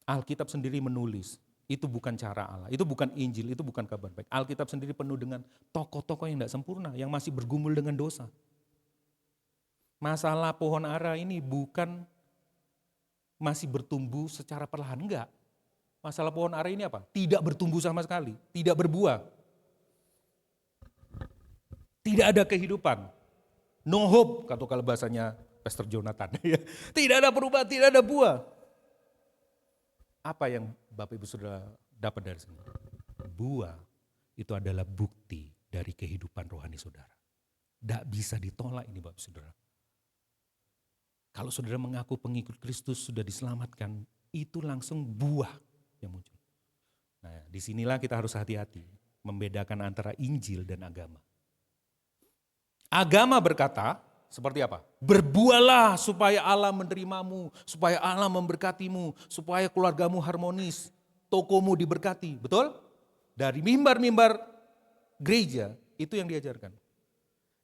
Alkitab sendiri menulis, itu bukan cara Allah, itu bukan Injil, itu bukan kabar baik. Alkitab sendiri penuh dengan tokoh-tokoh yang tidak sempurna, yang masih bergumul dengan dosa. Masalah pohon ara ini bukan masih bertumbuh secara perlahan, enggak. Masalah pohon ara ini apa? Tidak bertumbuh sama sekali, tidak berbuah. Tidak ada kehidupan. No hope, kalau bahasanya Pastor Jonathan. Tidak ada perubahan, tidak ada buah. Apa yang Bapak Ibu Saudara dapat dari sini? Buah itu adalah bukti dari kehidupan rohani saudara. Tidak bisa ditolak ini Bapak Saudara. Kalau saudara mengaku pengikut Kristus sudah diselamatkan, itu langsung buah yang muncul. Nah, disinilah kita harus hati-hati membedakan antara Injil dan agama. Agama berkata, seperti apa? Berbuahlah supaya Allah menerimamu, supaya Allah memberkatimu, supaya keluargamu harmonis, tokomu diberkati. Betul? Dari mimbar-mimbar gereja, itu yang diajarkan.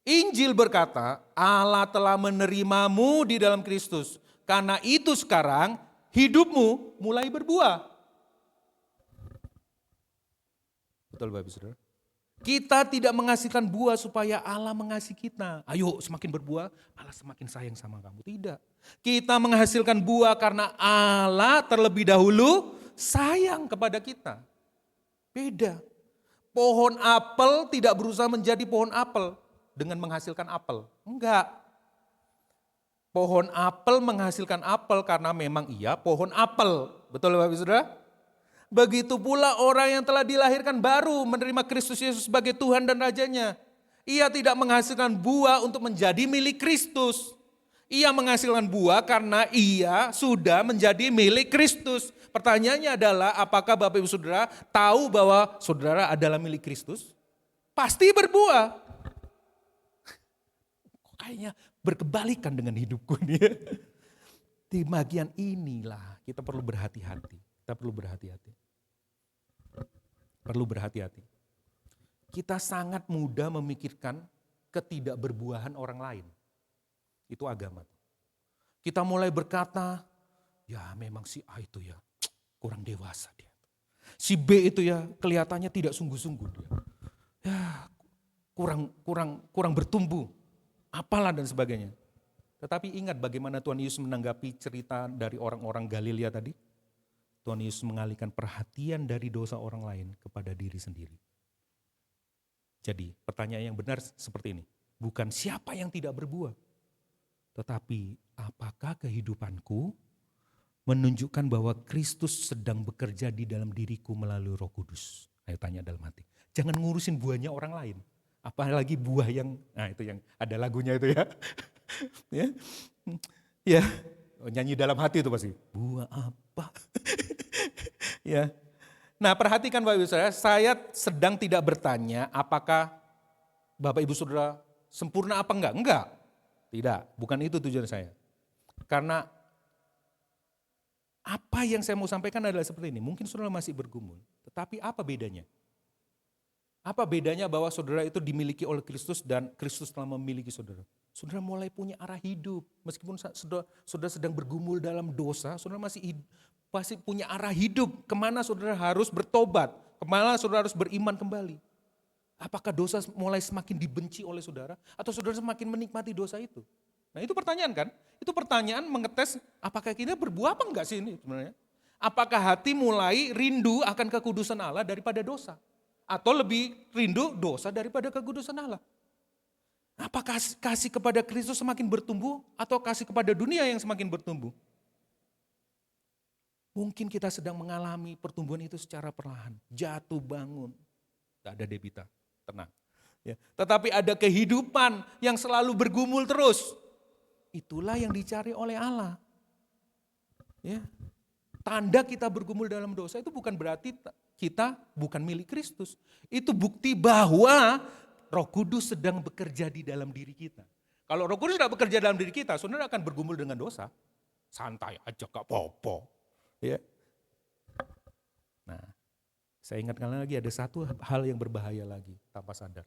Injil berkata, Allah telah menerimamu di dalam Kristus. Karena itu sekarang hidupmu mulai berbuah. Betul Bapak Saudara? Kita tidak menghasilkan buah supaya Allah mengasihi kita. Ayo semakin berbuah, Allah semakin sayang sama kamu. Tidak. Kita menghasilkan buah karena Allah terlebih dahulu sayang kepada kita. Beda. Pohon apel tidak berusaha menjadi pohon apel dengan menghasilkan apel. Enggak. Pohon apel menghasilkan apel karena memang ia pohon apel. Betul Bapak Saudara? Begitu pula orang yang telah dilahirkan baru menerima Kristus Yesus sebagai Tuhan dan Rajanya. Ia tidak menghasilkan buah untuk menjadi milik Kristus. Ia menghasilkan buah karena ia sudah menjadi milik Kristus. Pertanyaannya adalah apakah Bapak Ibu Saudara tahu bahwa saudara adalah milik Kristus? Pasti berbuah. Kayaknya berkebalikan dengan hidupku nih. Di bagian inilah kita perlu berhati-hati. Kita perlu berhati-hati. Perlu berhati-hati. Kita sangat mudah memikirkan ketidakberbuahan orang lain. Itu agama. Kita mulai berkata, ya memang si A itu ya kurang dewasa dia. Si B itu ya kelihatannya tidak sungguh-sungguh dia. Ya kurang bertumbuh. Apalah dan sebagainya. Tetapi ingat bagaimana Tuhan Yesus menanggapi cerita dari orang-orang Galilea tadi. Tuhan Yesus mengalihkan perhatian dari dosa orang lain kepada diri sendiri. Jadi pertanyaan yang benar seperti ini. Bukan siapa yang tidak berbuah. Tetapi apakah kehidupanku menunjukkan bahwa Kristus sedang bekerja di dalam diriku melalui Roh Kudus. Ayo tanya dalam hati. Jangan ngurusin buahnya orang lain. Apalagi buah yang, nah itu yang ada lagunya itu ya. Ya, nyanyi dalam hati itu pasti. Buah apa? Ya. Nah perhatikan Bapak Ibu Saudara, saya sedang tidak bertanya apakah Bapak Ibu Saudara sempurna apa enggak. Enggak, tidak, bukan itu tujuan saya. Karena apa yang saya mau sampaikan adalah seperti ini, mungkin saudara masih bergumul, tetapi apa bedanya? Apa bedanya bahwa saudara itu dimiliki oleh Kristus dan Kristus telah memiliki saudara? Saudara mulai punya arah hidup, meskipun saudara sedang bergumul dalam dosa, saudara masih punya arah hidup, kemana saudara harus bertobat, kemana saudara harus beriman kembali. Apakah dosa mulai semakin dibenci oleh saudara, atau saudara semakin menikmati dosa itu? Nah itu pertanyaan kan, itu pertanyaan mengetes apakah kita berbuah apa enggak sih ini sebenarnya. Apakah hati mulai rindu akan kekudusan Allah daripada dosa, atau lebih rindu dosa daripada kekudusan Allah. Apakah kasih kepada Kristus semakin bertumbuh, atau kasih kepada dunia yang semakin bertumbuh? Mungkin kita sedang mengalami pertumbuhan itu secara perlahan. Jatuh bangun. Tidak ada debita, tenang. Ya, tetapi ada kehidupan yang selalu bergumul terus. Itulah yang dicari oleh Allah. Ya. Tanda kita bergumul dalam dosa itu bukan berarti kita bukan milik Kristus. Itu bukti bahwa Roh Kudus sedang bekerja di dalam diri kita. Kalau Roh Kudus tidak bekerja dalam diri kita, saudara akan bergumul dengan dosa. Santai aja, gak apa-apa. Ya. Nah, saya ingatkan lagi ada satu hal yang berbahaya lagi tanpa sadar.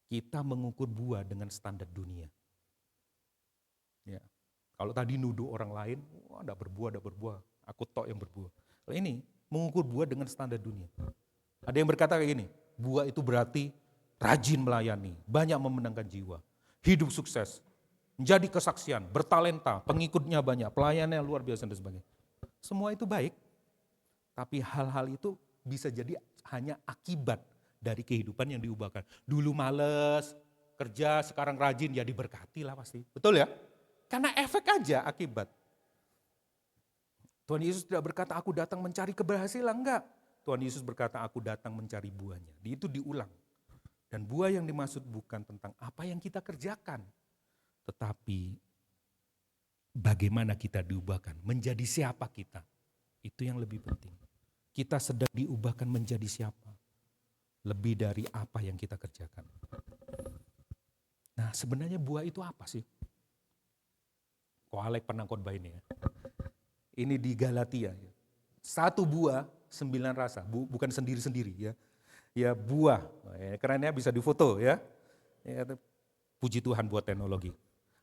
Kita mengukur buah dengan standar dunia. Ya. Kalau tadi nuduh orang lain, wah enggak berbuah, aku tok yang berbuah. Kalau ini mengukur buah dengan standar dunia. Ada yang berkata kayak gini, buah itu berarti rajin melayani, banyak memenangkan jiwa, hidup sukses, menjadi kesaksian, bertalenta, pengikutnya banyak, pelayannya luar biasa dan sebagainya. Semua itu baik, tapi hal-hal itu bisa jadi hanya akibat dari kehidupan yang diubahkan. Dulu males, kerja, sekarang rajin, ya diberkati lah pasti. Betul ya? Karena efek aja akibat. Tuhan Yesus tidak berkata aku datang mencari keberhasilan, enggak. Tuhan Yesus berkata aku datang mencari buahnya. Itu diulang. Dan buah yang dimaksud bukan tentang apa yang kita kerjakan. Tetapi bagaimana kita diubahkan, menjadi siapa kita. Itu yang lebih penting. Kita sedang diubahkan menjadi siapa. Lebih dari apa yang kita kerjakan. Nah sebenarnya buah itu apa sih? Kok Alek pernah khotbah ini ya. Ini di Galatia. Ya. 1 buah 9 rasa, bukan sendiri-sendiri ya. Ya buah, kerennya bisa difoto ya. Puji Tuhan buat teknologi.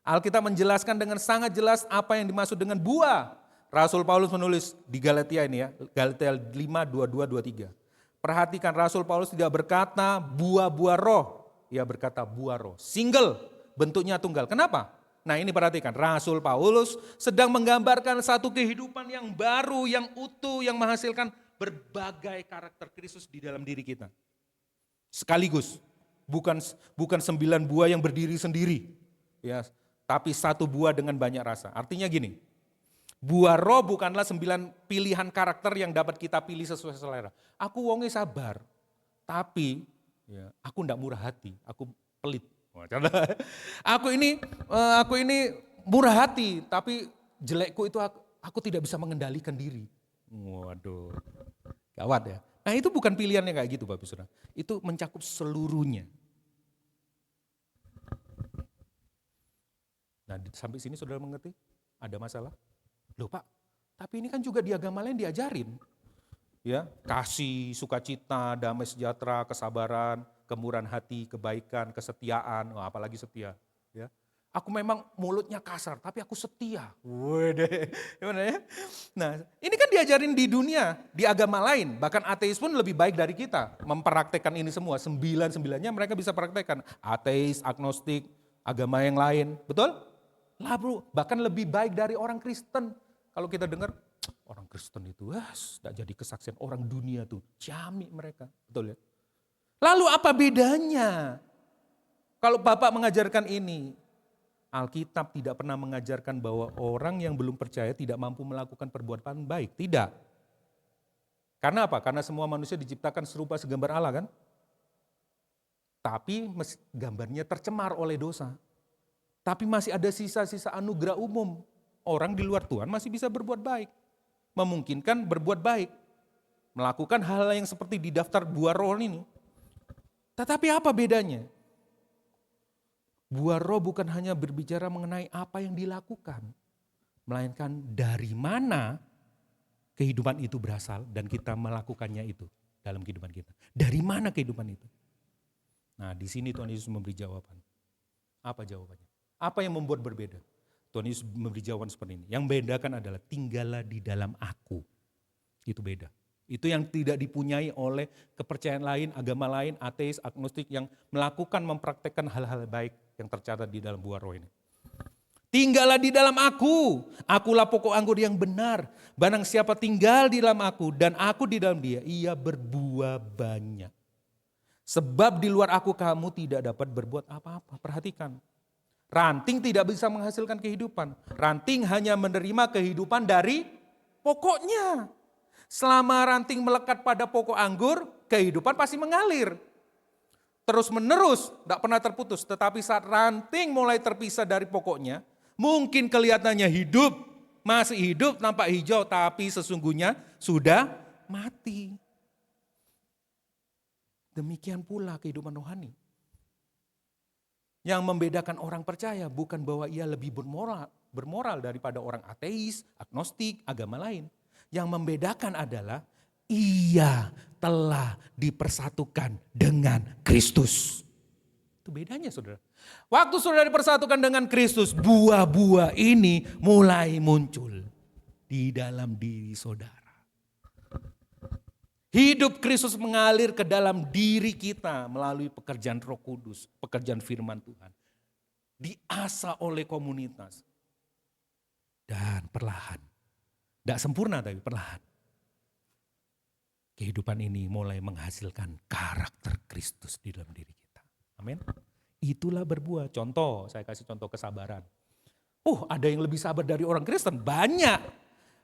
Alkitab menjelaskan dengan sangat jelas apa yang dimaksud dengan buah. Rasul Paulus menulis di Galatia ini ya, Galatia 5, 22, 23. Perhatikan Rasul Paulus tidak berkata buah-buah roh, ia berkata buah roh. Single, bentuknya tunggal. Kenapa? Nah ini perhatikan, Rasul Paulus sedang menggambarkan satu kehidupan yang baru, yang utuh, yang menghasilkan berbagai karakter Kristus di dalam diri kita. Sekaligus, bukan 9 buah yang berdiri sendiri, ya, tapi 1 buah dengan banyak rasa. Artinya gini, buah roh bukanlah 9 pilihan karakter yang dapat kita pilih sesuai selera. Aku wongnya sabar, tapi ya, aku enggak murah hati, aku pelit. Aku ini murah hati, tapi jelekku itu aku tidak bisa mengendalikan diri. Waduh, gawat ya. Nah itu bukan pilihannya kayak gitu Bapak Saudara. Itu mencakup seluruhnya. Nah sampai sini saudara mengerti? Ada masalah? Loh Pak, tapi ini kan juga di agama lain diajarin. Ya, kasih, sukacita, damai sejahtera, kesabaran, kemurahan hati, kebaikan, kesetiaan, apalagi setia. Ya. Aku memang mulutnya kasar, tapi aku setia. Waduh, gimana ya? Nah, ini kan diajarin di dunia, di agama lain. Bahkan ateis pun lebih baik dari kita mempraktekkan ini semua. 9-9-nya mereka bisa praktekkan. Ateis, agnostik, agama yang lain. Betul? Lah bro, bahkan lebih baik dari orang Kristen. Kalau kita dengar, orang Kristen itu, tidak jadi kesaksian. Orang dunia tuh, ciamik mereka. Betul ya? Lalu apa bedanya? Kalau Bapak mengajarkan ini, Alkitab tidak pernah mengajarkan bahwa orang yang belum percaya tidak mampu melakukan perbuatan baik. Tidak. Karena apa? Karena semua manusia diciptakan serupa segambar Allah kan? Tapi gambarnya tercemar oleh dosa. Tapi masih ada sisa-sisa anugerah umum. Orang di luar Tuhan masih bisa berbuat baik. Memungkinkan berbuat baik. Melakukan hal yang seperti di daftar buah roh ini. Tetapi apa bedanya? Buah roh bukan hanya berbicara mengenai apa yang dilakukan. Melainkan dari mana kehidupan itu berasal dan kita melakukannya itu dalam kehidupan kita. Dari mana kehidupan itu? Nah di sini Tuhan Yesus memberi jawaban. Apa jawabannya? Apa yang membuat berbeda? Tuhan Yesus memberi jawaban seperti ini. Yang membedakan adalah tinggallah di dalam aku. Itu beda. Itu yang tidak dipunyai oleh kepercayaan lain, agama lain, ateis, agnostik yang melakukan, mempraktekkan hal-hal baik yang tercatat di dalam buah roh ini. Tinggallah di dalam akulah pokok anggur yang benar. Barang siapa tinggal di dalam aku dan aku di dalam dia, ia berbuah banyak. Sebab di luar aku kamu tidak dapat berbuat apa-apa. Perhatikan. Ranting tidak bisa menghasilkan kehidupan. Ranting hanya menerima kehidupan dari pokoknya. Selama ranting melekat pada pokok anggur, kehidupan pasti mengalir. terus menerus, tidak pernah terputus. Tetapi saat ranting mulai terpisah dari pokoknya, mungkin kelihatannya hidup, masih hidup, nampak hijau, tapi sesungguhnya sudah mati. Demikian pula kehidupan rohani. Yang membedakan orang percaya bukan bahwa ia lebih bermoral daripada orang ateis, agnostik, agama lain. Yang membedakan adalah ia telah dipersatukan dengan Kristus. Itu bedanya saudara. Waktu saudara dipersatukan dengan Kristus, buah-buah ini mulai muncul di dalam diri saudara. Hidup Kristus mengalir ke dalam diri kita melalui pekerjaan Roh Kudus, pekerjaan firman Tuhan. Diasah oleh komunitas. Dan perlahan, tidak sempurna tapi perlahan. Kehidupan ini mulai menghasilkan karakter Kristus di dalam diri kita. Amin. Itulah berbuah. Contoh, saya kasih contoh kesabaran. Ada yang lebih sabar dari orang Kristen? Banyak.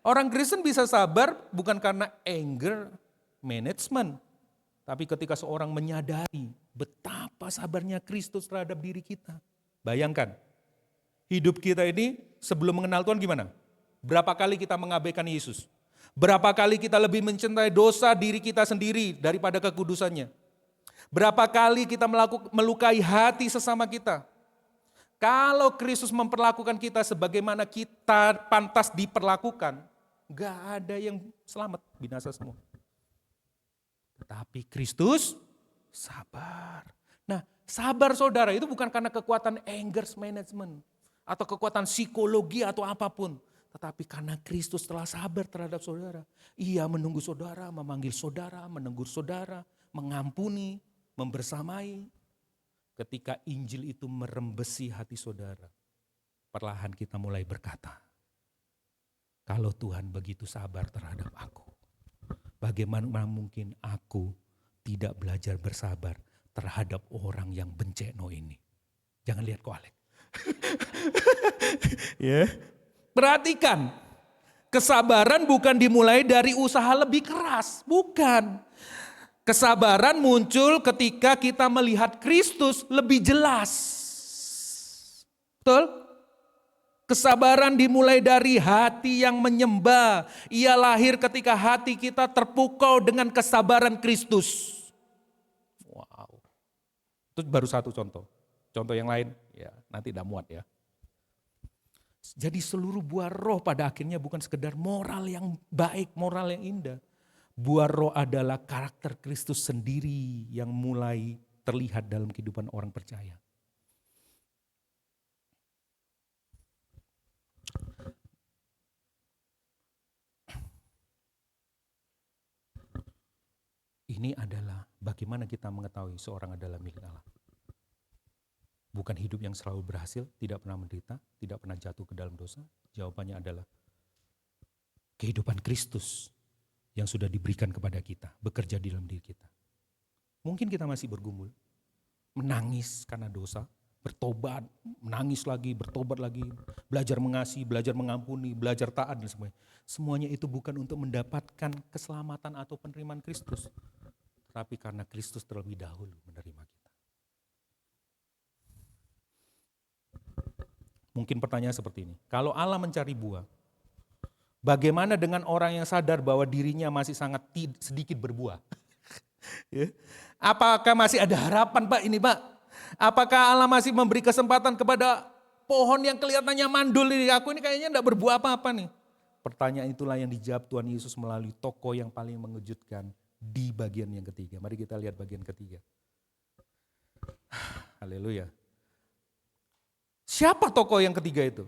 Orang Kristen bisa sabar bukan karena anger management. Tapi ketika seorang menyadari betapa sabarnya Kristus terhadap diri kita. Bayangkan, hidup kita ini sebelum mengenal Tuhan gimana? Berapa kali kita mengabaikan Yesus? Berapa kali kita lebih mencintai dosa diri kita sendiri daripada kekudusannya? Berapa kali kita melukai hati sesama kita? Kalau Kristus memperlakukan kita sebagaimana kita pantas diperlakukan, gak ada yang selamat, binasa semua. Tetapi Kristus sabar. Nah, sabar saudara itu bukan karena kekuatan anger management atau kekuatan psikologi atau apapun. Tetapi karena Kristus telah sabar terhadap saudara. Ia menunggu saudara, memanggil saudara, menegur saudara, mengampuni, membersamai. Ketika Injil itu merembesi hati saudara, perlahan kita mulai berkata, kalau Tuhan begitu sabar terhadap aku, bagaimana mungkin aku tidak belajar bersabar terhadap orang yang benceno ini. Jangan lihat kok Alek. Ya. Perhatikan, kesabaran bukan dimulai dari usaha lebih keras, bukan. Kesabaran muncul ketika kita melihat Kristus lebih jelas. Betul? Kesabaran dimulai dari hati yang menyembah. Ia lahir ketika hati kita terpukau dengan kesabaran Kristus. Wow. Itu baru satu contoh. Contoh yang lain, ya nanti tidak muat ya. Jadi seluruh buah roh pada akhirnya bukan sekedar moral yang baik, moral yang indah. Buah roh adalah karakter Kristus sendiri yang mulai terlihat dalam kehidupan orang percaya. Ini adalah bagaimana kita mengetahui seorang adalah milik Allah. Bukan hidup yang selalu berhasil, tidak pernah menderita, tidak pernah jatuh ke dalam dosa. Jawabannya adalah kehidupan Kristus yang sudah diberikan kepada kita, bekerja di dalam diri kita. Mungkin kita masih bergumul, menangis karena dosa, bertobat, menangis lagi, bertobat lagi, belajar mengasihi, belajar mengampuni, belajar taat dan semuanya. Semuanya itu bukan untuk mendapatkan keselamatan atau penerimaan Kristus, tapi karena Kristus terlebih dahulu menerima kita. Mungkin pertanyaan seperti ini, kalau Allah mencari buah, bagaimana dengan orang yang sadar bahwa dirinya masih sangat sedikit berbuah? Apakah masih ada harapan Pak ini Pak? Apakah Allah masih memberi kesempatan kepada pohon yang kelihatannya mandul ini? Aku ini kayaknya enggak berbuah apa-apa nih. Pertanyaan itulah yang dijawab Tuhan Yesus melalui tokoh yang paling mengejutkan di bagian yang ketiga. Mari kita lihat bagian ketiga. Haleluya. Siapa tokoh yang ketiga itu?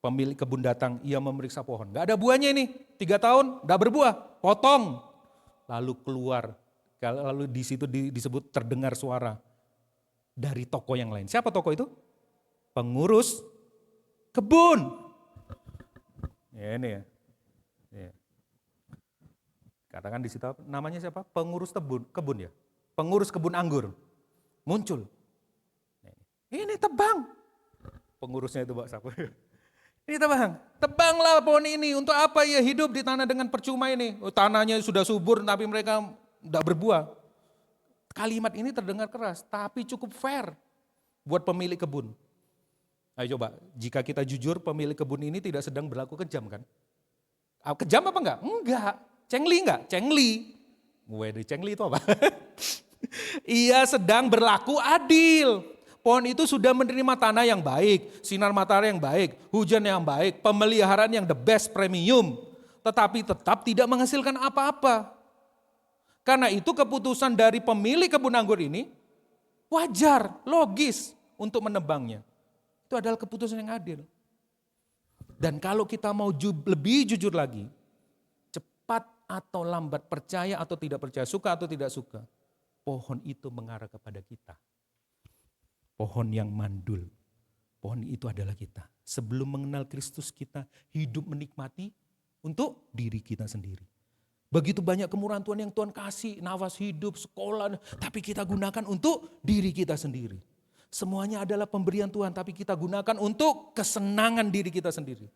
Pemilik kebun datang, ia memeriksa pohon. Gak ada buahnya ini, 3 tahun gak berbuah, potong. Lalu keluar, lalu di situ disebut terdengar suara dari tokoh yang lain. Siapa tokoh itu? Pengurus kebun. Ya, ini ya. Katakan di situ namanya siapa? Pengurus kebun ya. Pengurus kebun anggur. Muncul. Ini tebang. Pengurusnya itu Pak Sapu. Ini tebanglah pohon ini. Untuk apa ya hidup di tanah dengan percuma ini? Tanahnya sudah subur tapi mereka tidak berbuah. Kalimat ini terdengar keras, tapi cukup fair buat pemilik kebun. Ayo coba, jika kita jujur, pemilik kebun ini tidak sedang berlaku kejam kan? Kejam apa enggak? Enggak. Cengli enggak? Cengli. Waduh, cengli itu apa? Ia sedang berlaku adil. Pohon itu sudah menerima tanah yang baik, sinar matahari yang baik, hujan yang baik, pemeliharaan yang the best premium. Tetapi tetap tidak menghasilkan apa-apa. Karena itu keputusan dari pemilik kebun anggur ini wajar, logis untuk menebangnya. Itu adalah keputusan yang adil. Dan kalau kita mau lebih jujur lagi, cepat atau lambat, percaya atau tidak percaya, suka atau tidak suka, pohon itu mengarah kepada kita. Pohon yang mandul, pohon itu adalah kita. Sebelum mengenal Kristus kita hidup menikmati untuk diri kita sendiri. Begitu banyak kemurahan Tuhan yang Tuhan kasih, nafas hidup, sekolah, tapi kita gunakan untuk diri kita sendiri. Semuanya adalah pemberian Tuhan, tapi kita gunakan untuk kesenangan diri kita sendiri.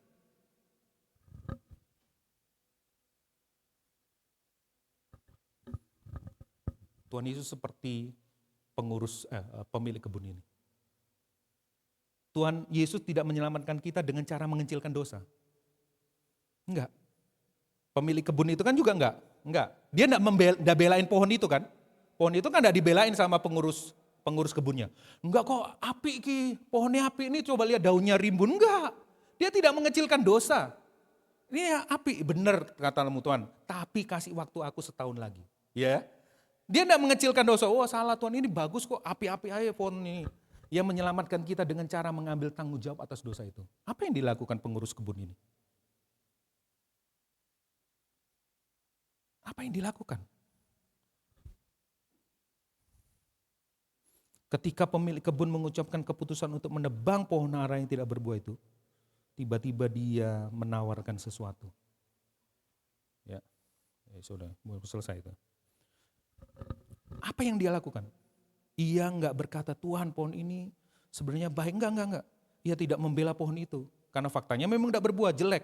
Tuhan Yesus seperti pemilik kebun ini. Tuhan Yesus tidak menyelamatkan kita dengan cara mengecilkan dosa. Enggak. Pemilik kebun itu kan juga enggak. Dia enggak belain pohon itu kan. Pohon itu kan enggak dibelain sama pengurus kebunnya. Enggak kok, api ki, pohonnya api ini coba lihat daunnya rimbun. Enggak. Dia tidak mengecilkan dosa. Ini api, benar kata Tuhan. Tapi kasih waktu aku setahun lagi. Ya. Dia enggak mengecilkan dosa. Oh salah Tuhan, ini bagus kok, api-api aja pohon ini. Yang menyelamatkan kita dengan cara mengambil tanggung jawab atas dosa itu. Apa yang dilakukan pengurus kebun ini? Apa yang dilakukan? Ketika pemilik kebun mengucapkan keputusan untuk menebang pohon ara yang tidak berbuah itu, tiba-tiba dia menawarkan sesuatu. Ya sudah, selesai itu. Apa yang dia lakukan? Ia enggak berkata, Tuhan pohon ini sebenarnya baik. Enggak. Ia tidak membela pohon itu. Karena faktanya memang enggak berbuah, jelek.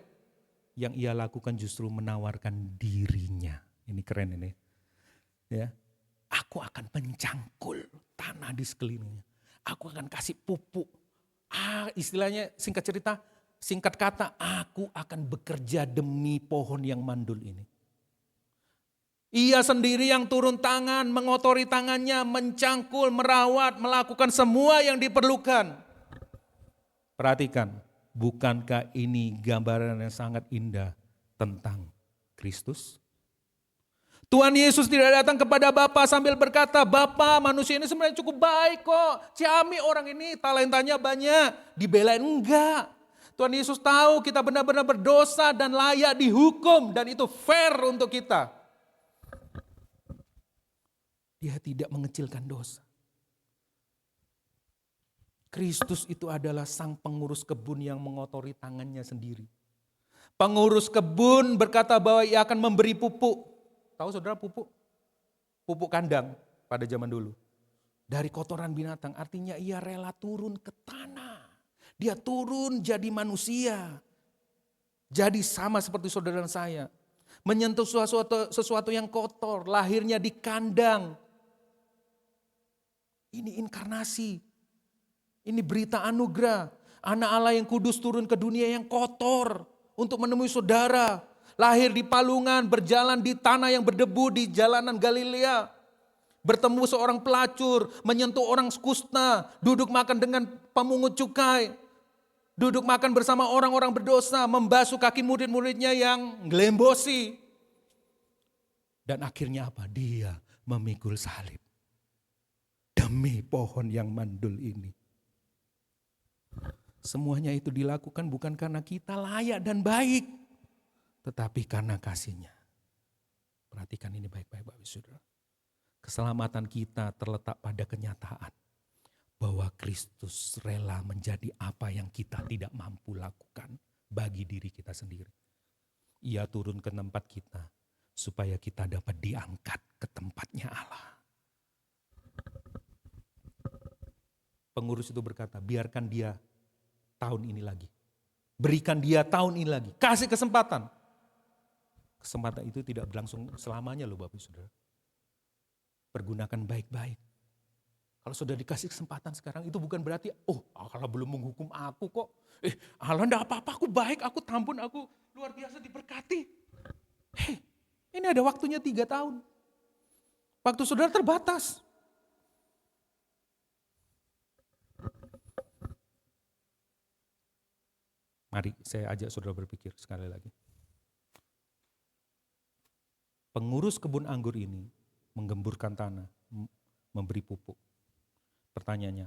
Yang ia lakukan justru menawarkan dirinya. Ini keren ini. Ya, aku akan mencangkul tanah di sekelilingnya. Aku akan kasih pupuk. Istilahnya singkat kata, aku akan bekerja demi pohon yang mandul ini. Ia sendiri yang turun tangan, mengotori tangannya, mencangkul, merawat, melakukan semua yang diperlukan. Perhatikan, bukankah ini gambaran yang sangat indah tentang Kristus? Tuhan Yesus tidak datang kepada Bapa sambil berkata, Bapa manusia ini sebenarnya cukup baik kok. Ciami orang ini talentanya banyak, dibelain enggak. Tuhan Yesus tahu kita benar-benar berdosa dan layak dihukum dan itu fair untuk kita. Dia tidak mengecilkan dosa. Kristus itu adalah sang pengurus kebun yang mengotori tangannya sendiri. Pengurus kebun berkata bahwa ia akan memberi pupuk. Tahu saudara pupuk? Pupuk kandang pada zaman dulu. Dari kotoran binatang, artinya ia rela turun ke tanah. Dia turun jadi manusia. Jadi sama seperti saudara dan saya. Menyentuh sesuatu yang kotor, lahirnya di kandang. Ini inkarnasi, ini berita anugerah. Anak Allah yang kudus turun ke dunia yang kotor untuk menemui saudara. Lahir di palungan, berjalan di tanah yang berdebu di jalanan Galilea. Bertemu seorang pelacur, menyentuh orang kusta, duduk makan dengan pemungut cukai. Duduk makan bersama orang-orang berdosa, membasuh kaki murid-muridnya yang ngelembosi. Dan akhirnya apa? Dia memikul salib. Demi pohon yang mandul ini. Semuanya itu dilakukan bukan karena kita layak dan baik. Tetapi karena kasih-Nya. Perhatikan ini baik-baik Bapak Saudara. Keselamatan kita terletak pada kenyataan. Bahwa Kristus rela menjadi apa yang kita tidak mampu lakukan bagi diri kita sendiri. Ia turun ke tempat kita supaya kita dapat diangkat ke tempatnya Allah. Pengurus itu berkata, biarkan dia tahun ini lagi. Berikan dia tahun ini lagi. Kasih kesempatan. Kesempatan itu tidak berlangsung selamanya loh Bapak Saudara. Pergunakan baik-baik. Kalau sudah dikasih kesempatan sekarang, itu bukan berarti, oh Allah belum menghukum aku kok. Allah enggak apa-apa, aku baik, aku tampun, aku luar biasa diberkati. Hei, ini ada waktunya 3 tahun. Waktu saudara terbatas. Mari saya ajak saudara berpikir sekali lagi. Pengurus kebun anggur ini menggemburkan tanah, memberi pupuk. Pertanyaannya,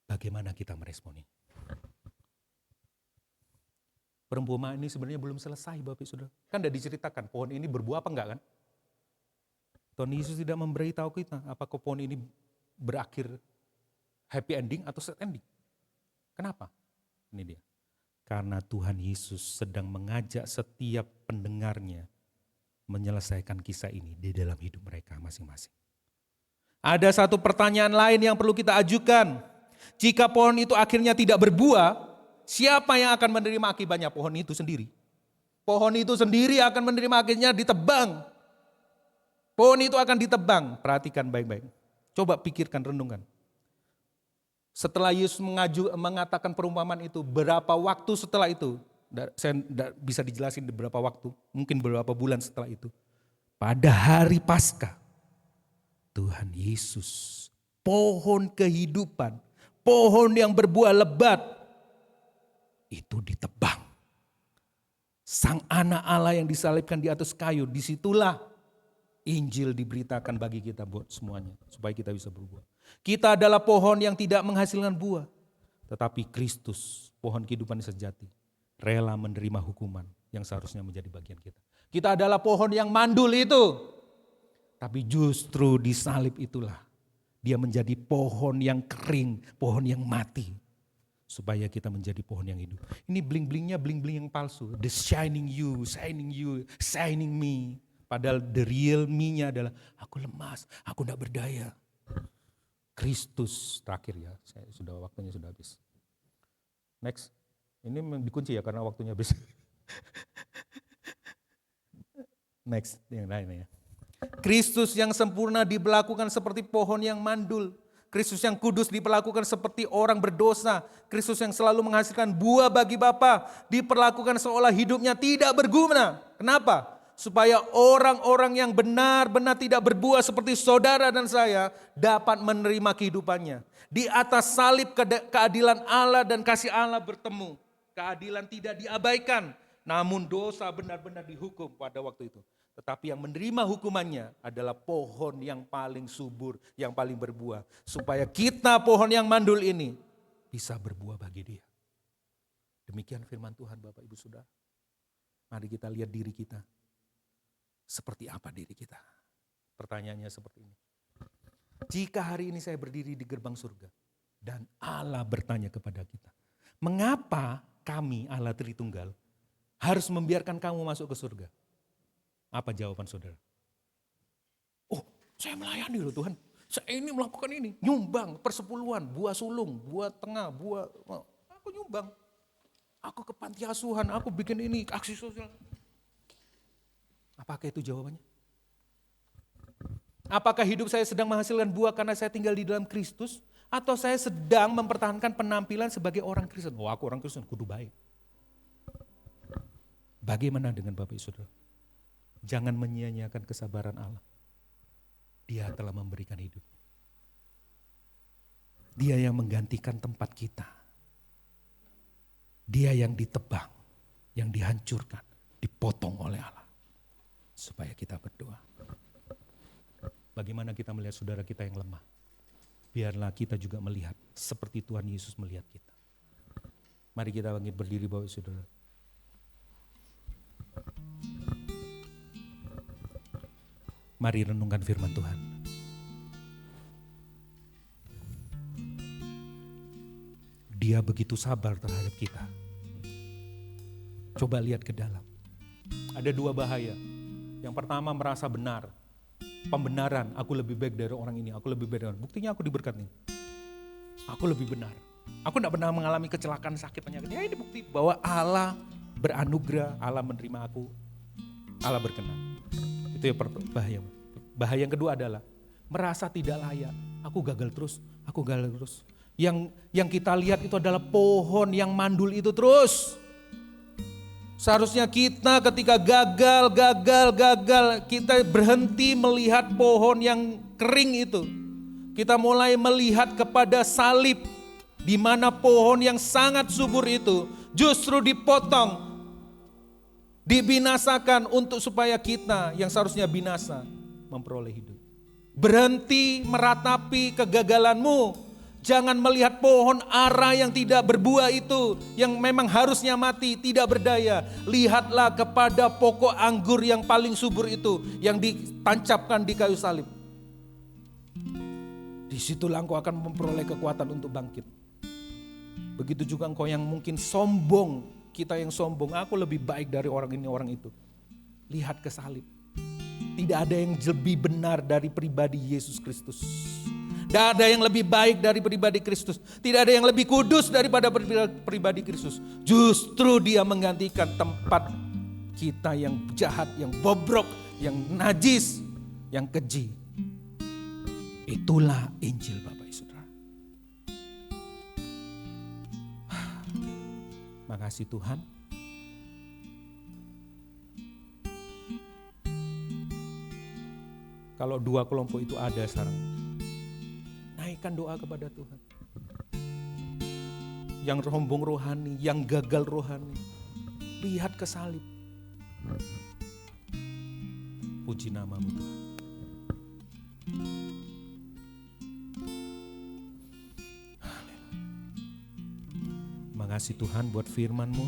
bagaimana kita meresponi? Perumpamaan ini sebenarnya belum selesai Bapak Saudara. Kan tidak diceritakan pohon ini berbuah apa enggak kan? Tuhan Yesus tidak memberitahu kita apakah pohon ini berakhir happy ending atau sad ending. Kenapa? Ini dia. Karena Tuhan Yesus sedang mengajak setiap pendengarnya menyelesaikan kisah ini di dalam hidup mereka masing-masing. Ada satu pertanyaan lain yang perlu kita ajukan. Jika pohon itu akhirnya tidak berbuah, siapa yang akan menerima akibatnya? Pohon itu sendiri. Pohon itu sendiri akan menerima akibatnya, ditebang. Pohon itu akan ditebang. Perhatikan baik-baik. Coba pikirkan, renungkan. Setelah Yesus mengatakan perumpamaan itu, berapa waktu setelah itu? Saya tidak bisa dijelasin berapa waktu, mungkin beberapa bulan setelah itu. Pada hari Paskah, Tuhan Yesus, pohon kehidupan, pohon yang berbuah lebat, itu ditebang. Sang anak Allah yang disalibkan di atas kayu, disitulah Injil diberitakan bagi kita buat semuanya, supaya kita bisa berbuah. Kita adalah pohon yang tidak menghasilkan buah, tetapi Kristus, pohon kehidupan sejati, rela menerima hukuman yang seharusnya menjadi bagian kita. Kita adalah pohon yang mandul itu. Tapi justru di salib itulah dia menjadi pohon yang kering, pohon yang mati. Supaya kita menjadi pohon yang hidup. Ini bling-blingnya bling-bling yang palsu. The shining you, shining me. Padahal the real me-nya adalah aku lemas, aku tidak berdaya. Kristus terakhir ya, waktunya sudah habis. Next, ini dikunci ya karena waktunya habis. Next, yang lain ya. Kristus yang sempurna diperlakukan seperti pohon yang mandul. Kristus yang kudus diperlakukan seperti orang berdosa. Kristus yang selalu menghasilkan buah bagi Bapa diperlakukan seolah hidupnya tidak berguna. Kenapa? Supaya orang-orang yang benar-benar tidak berbuah seperti saudara dan saya dapat menerima kehidupannya. Di atas salib keadilan Allah dan kasih Allah bertemu. Keadilan tidak diabaikan, namun dosa benar-benar dihukum pada waktu itu. Tetapi yang menerima hukumannya adalah pohon yang paling subur, yang paling berbuah. Supaya kita pohon yang mandul ini bisa berbuah bagi dia. Demikian firman Tuhan Bapak Ibu Saudara. Mari kita lihat diri kita. Seperti apa diri kita? Pertanyaannya seperti ini. Jika hari ini saya berdiri di gerbang surga dan Allah bertanya kepada kita, mengapa kami Allah Tritunggal harus membiarkan kamu masuk ke surga? Apa jawaban saudara? Oh, saya melayani loh Tuhan. Saya ini melakukan ini, nyumbang persepuluhan, buah sulung, buah tengah, aku nyumbang. Aku ke panti asuhan, aku bikin ini, aksi sosial. Apakah itu jawabannya? Apakah hidup saya sedang menghasilkan buah karena saya tinggal di dalam Kristus? Atau saya sedang mempertahankan penampilan sebagai orang Kristen? Oh, aku orang Kristen, kudu baik. Bagaimana dengan Bapak Ibu Saudara? Jangan menyia-nyiakan kesabaran Allah. Dia telah memberikan hidup. Dia yang menggantikan tempat kita. Dia yang ditebang, yang dihancurkan, dipotong oleh Allah. Supaya kita berdoa. Bagaimana kita melihat saudara kita yang lemah? Biarlah kita juga melihat seperti Tuhan Yesus melihat kita. Mari kita bangkit berdiri Bapak Saudara. Mari renungkan firman Tuhan. Dia begitu sabar terhadap kita. Coba lihat ke dalam. Ada 2 bahaya. Yang pertama merasa benar. Pembenaran, aku lebih baik dari orang ini, aku lebih baik dari orang. Buktinya aku diberkati. Aku lebih benar. Aku tidak pernah mengalami kecelakaan, sakit, penyakit. Ya ini bukti bahwa Allah beranugerah, Allah menerima aku, Allah berkenan. Itu yang bahaya. Bahaya yang kedua adalah merasa tidak layak. Aku gagal terus, aku gagal terus. Yang kita lihat itu adalah pohon yang mandul itu terus. Seharusnya kita ketika gagal, kita berhenti melihat pohon yang kering itu. Kita mulai melihat kepada salib, di mana pohon yang sangat subur itu justru dipotong, dibinasakan untuk supaya kita yang seharusnya binasa memperoleh hidup. Berhenti meratapi kegagalanmu. Jangan melihat pohon ara yang tidak berbuah itu, yang memang harusnya mati, tidak berdaya. Lihatlah kepada pokok anggur yang paling subur itu, yang ditancapkan di kayu salib. Disitulah engkau akan memperoleh kekuatan untuk bangkit. Begitu juga engkau yang mungkin sombong, kita yang sombong, aku lebih baik dari orang ini, orang itu. Lihat ke salib. Tidak ada yang lebih benar dari pribadi Yesus Kristus. Tidak ada yang lebih baik dari pribadi Kristus. Tidak ada yang lebih kudus daripada pribadi Kristus. Justru dia menggantikan tempat kita yang jahat, yang bobrok, yang najis, yang keji. Itulah Injil Bapak Ibu Saudara. Makasih Tuhan. Kalau dua kelompok itu ada sekarang, naikkan doa kepada Tuhan. Yang rombong rohani, yang gagal rohani, lihat ke salib. Puji namamu Tuhan. Makasih Tuhan buat firman-Mu.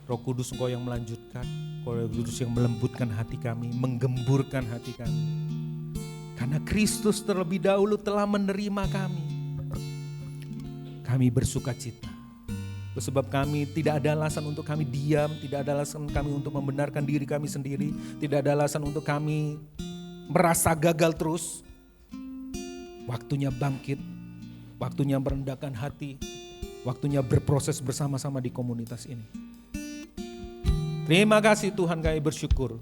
Roh Kudus Engkau yang melanjutkan, Roh Kudus yang melembutkan hati kami, menggemburkan hati kami. Karena Kristus terlebih dahulu telah menerima kami. Kami bersuka cita. Sebab kami tidak ada alasan untuk kami diam, tidak ada alasan kami untuk membenarkan diri kami sendiri, tidak ada alasan untuk kami merasa gagal terus. Waktunya bangkit, waktunya merendahkan hati, waktunya berproses bersama-sama di komunitas ini. Terima kasih Tuhan, kami bersyukur.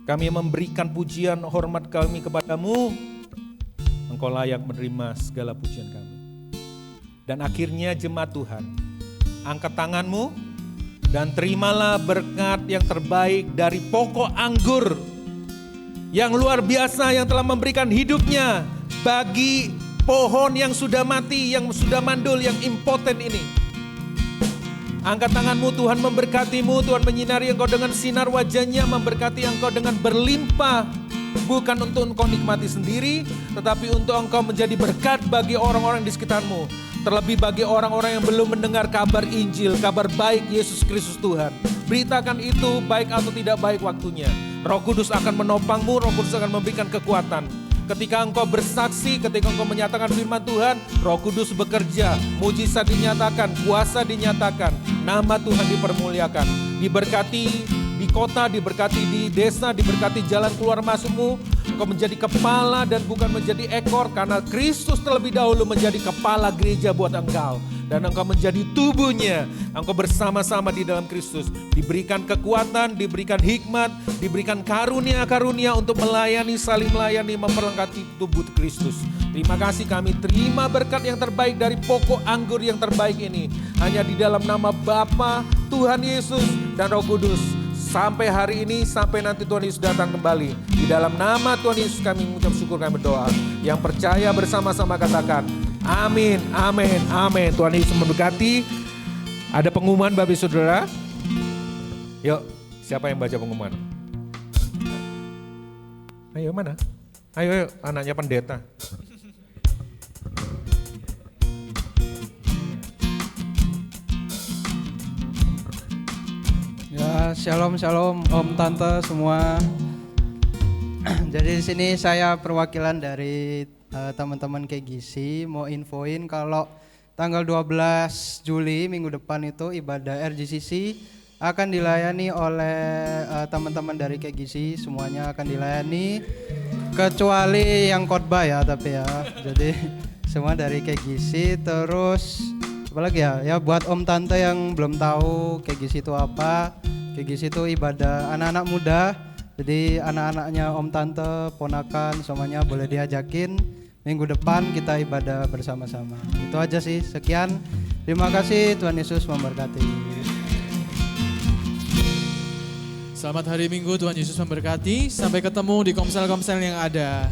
Kami memberikan pujian hormat kami kepadamu. Engkau layak menerima segala pujian kami. Dan akhirnya jemaat Tuhan, angkat tanganmu dan terimalah berkat yang terbaik dari pokok anggur yang luar biasa yang telah memberikan hidupnya bagi pohon yang sudah mati, yang sudah mandul, yang impoten ini. Angkat tanganmu, Tuhan memberkatimu, Tuhan menyinari engkau dengan sinar wajahnya, memberkati engkau dengan berlimpah. Bukan untuk engkau nikmati sendiri, tetapi untuk engkau menjadi berkat bagi orang-orang di sekitarmu. Terlebih bagi orang-orang yang belum mendengar kabar Injil, kabar baik Yesus Kristus Tuhan. Beritakan itu baik atau tidak baik waktunya. Roh Kudus akan menopangmu, Roh Kudus akan memberikan kekuatan. Ketika engkau bersaksi, ketika engkau menyatakan firman Tuhan, Roh Kudus bekerja, mujizat dinyatakan, kuasa dinyatakan, nama Tuhan dipermuliakan, diberkati di kota, diberkati di desa, diberkati jalan keluar masukmu. Engkau menjadi kepala dan bukan menjadi ekor, karena Kristus terlebih dahulu menjadi kepala gereja buat engkau. Dan engkau menjadi tubuhnya, engkau bersama-sama di dalam Kristus. Diberikan kekuatan, diberikan hikmat, diberikan karunia-karunia untuk melayani, saling melayani, memperlengkapi tubuh Kristus. Terima kasih, kami terima berkat yang terbaik dari pokok anggur yang terbaik ini. Hanya di dalam nama Bapa, Tuhan Yesus, dan Roh Kudus. Sampai hari ini, sampai nanti Tuhan Yesus datang kembali. Di dalam nama Tuhan Yesus kami mengucap syukur, kami berdoa. Yang percaya bersama-sama katakan, amin, amin, amin. Tuhan Yesus memberkati. Ada pengumuman Bapak Saudara. Yuk, siapa yang baca pengumuman? Ayo mana? Ayo, anaknya pendeta. Ya, shalom Om Tante semua. Jadi di sini saya perwakilan dari teman-teman KGC mau infoin kalau tanggal 12 Juli minggu depan itu ibadah RGCC akan dilayani oleh teman-teman dari KGC, semuanya akan dilayani kecuali yang khotbah ya, tapi ya. Jadi semua dari KGC. Terus apalagi ya buat Om Tante yang belum tahu KGC itu apa. KGC itu ibadah anak-anak muda Jadi anak-anaknya om tante, ponakan semuanya boleh diajakin. Minggu depan kita ibadah bersama-sama. Itu aja sih, sekian. Terima kasih, Tuhan Yesus memberkati. Selamat hari Minggu, Tuhan Yesus memberkati. Sampai ketemu di komsel-komsel yang ada.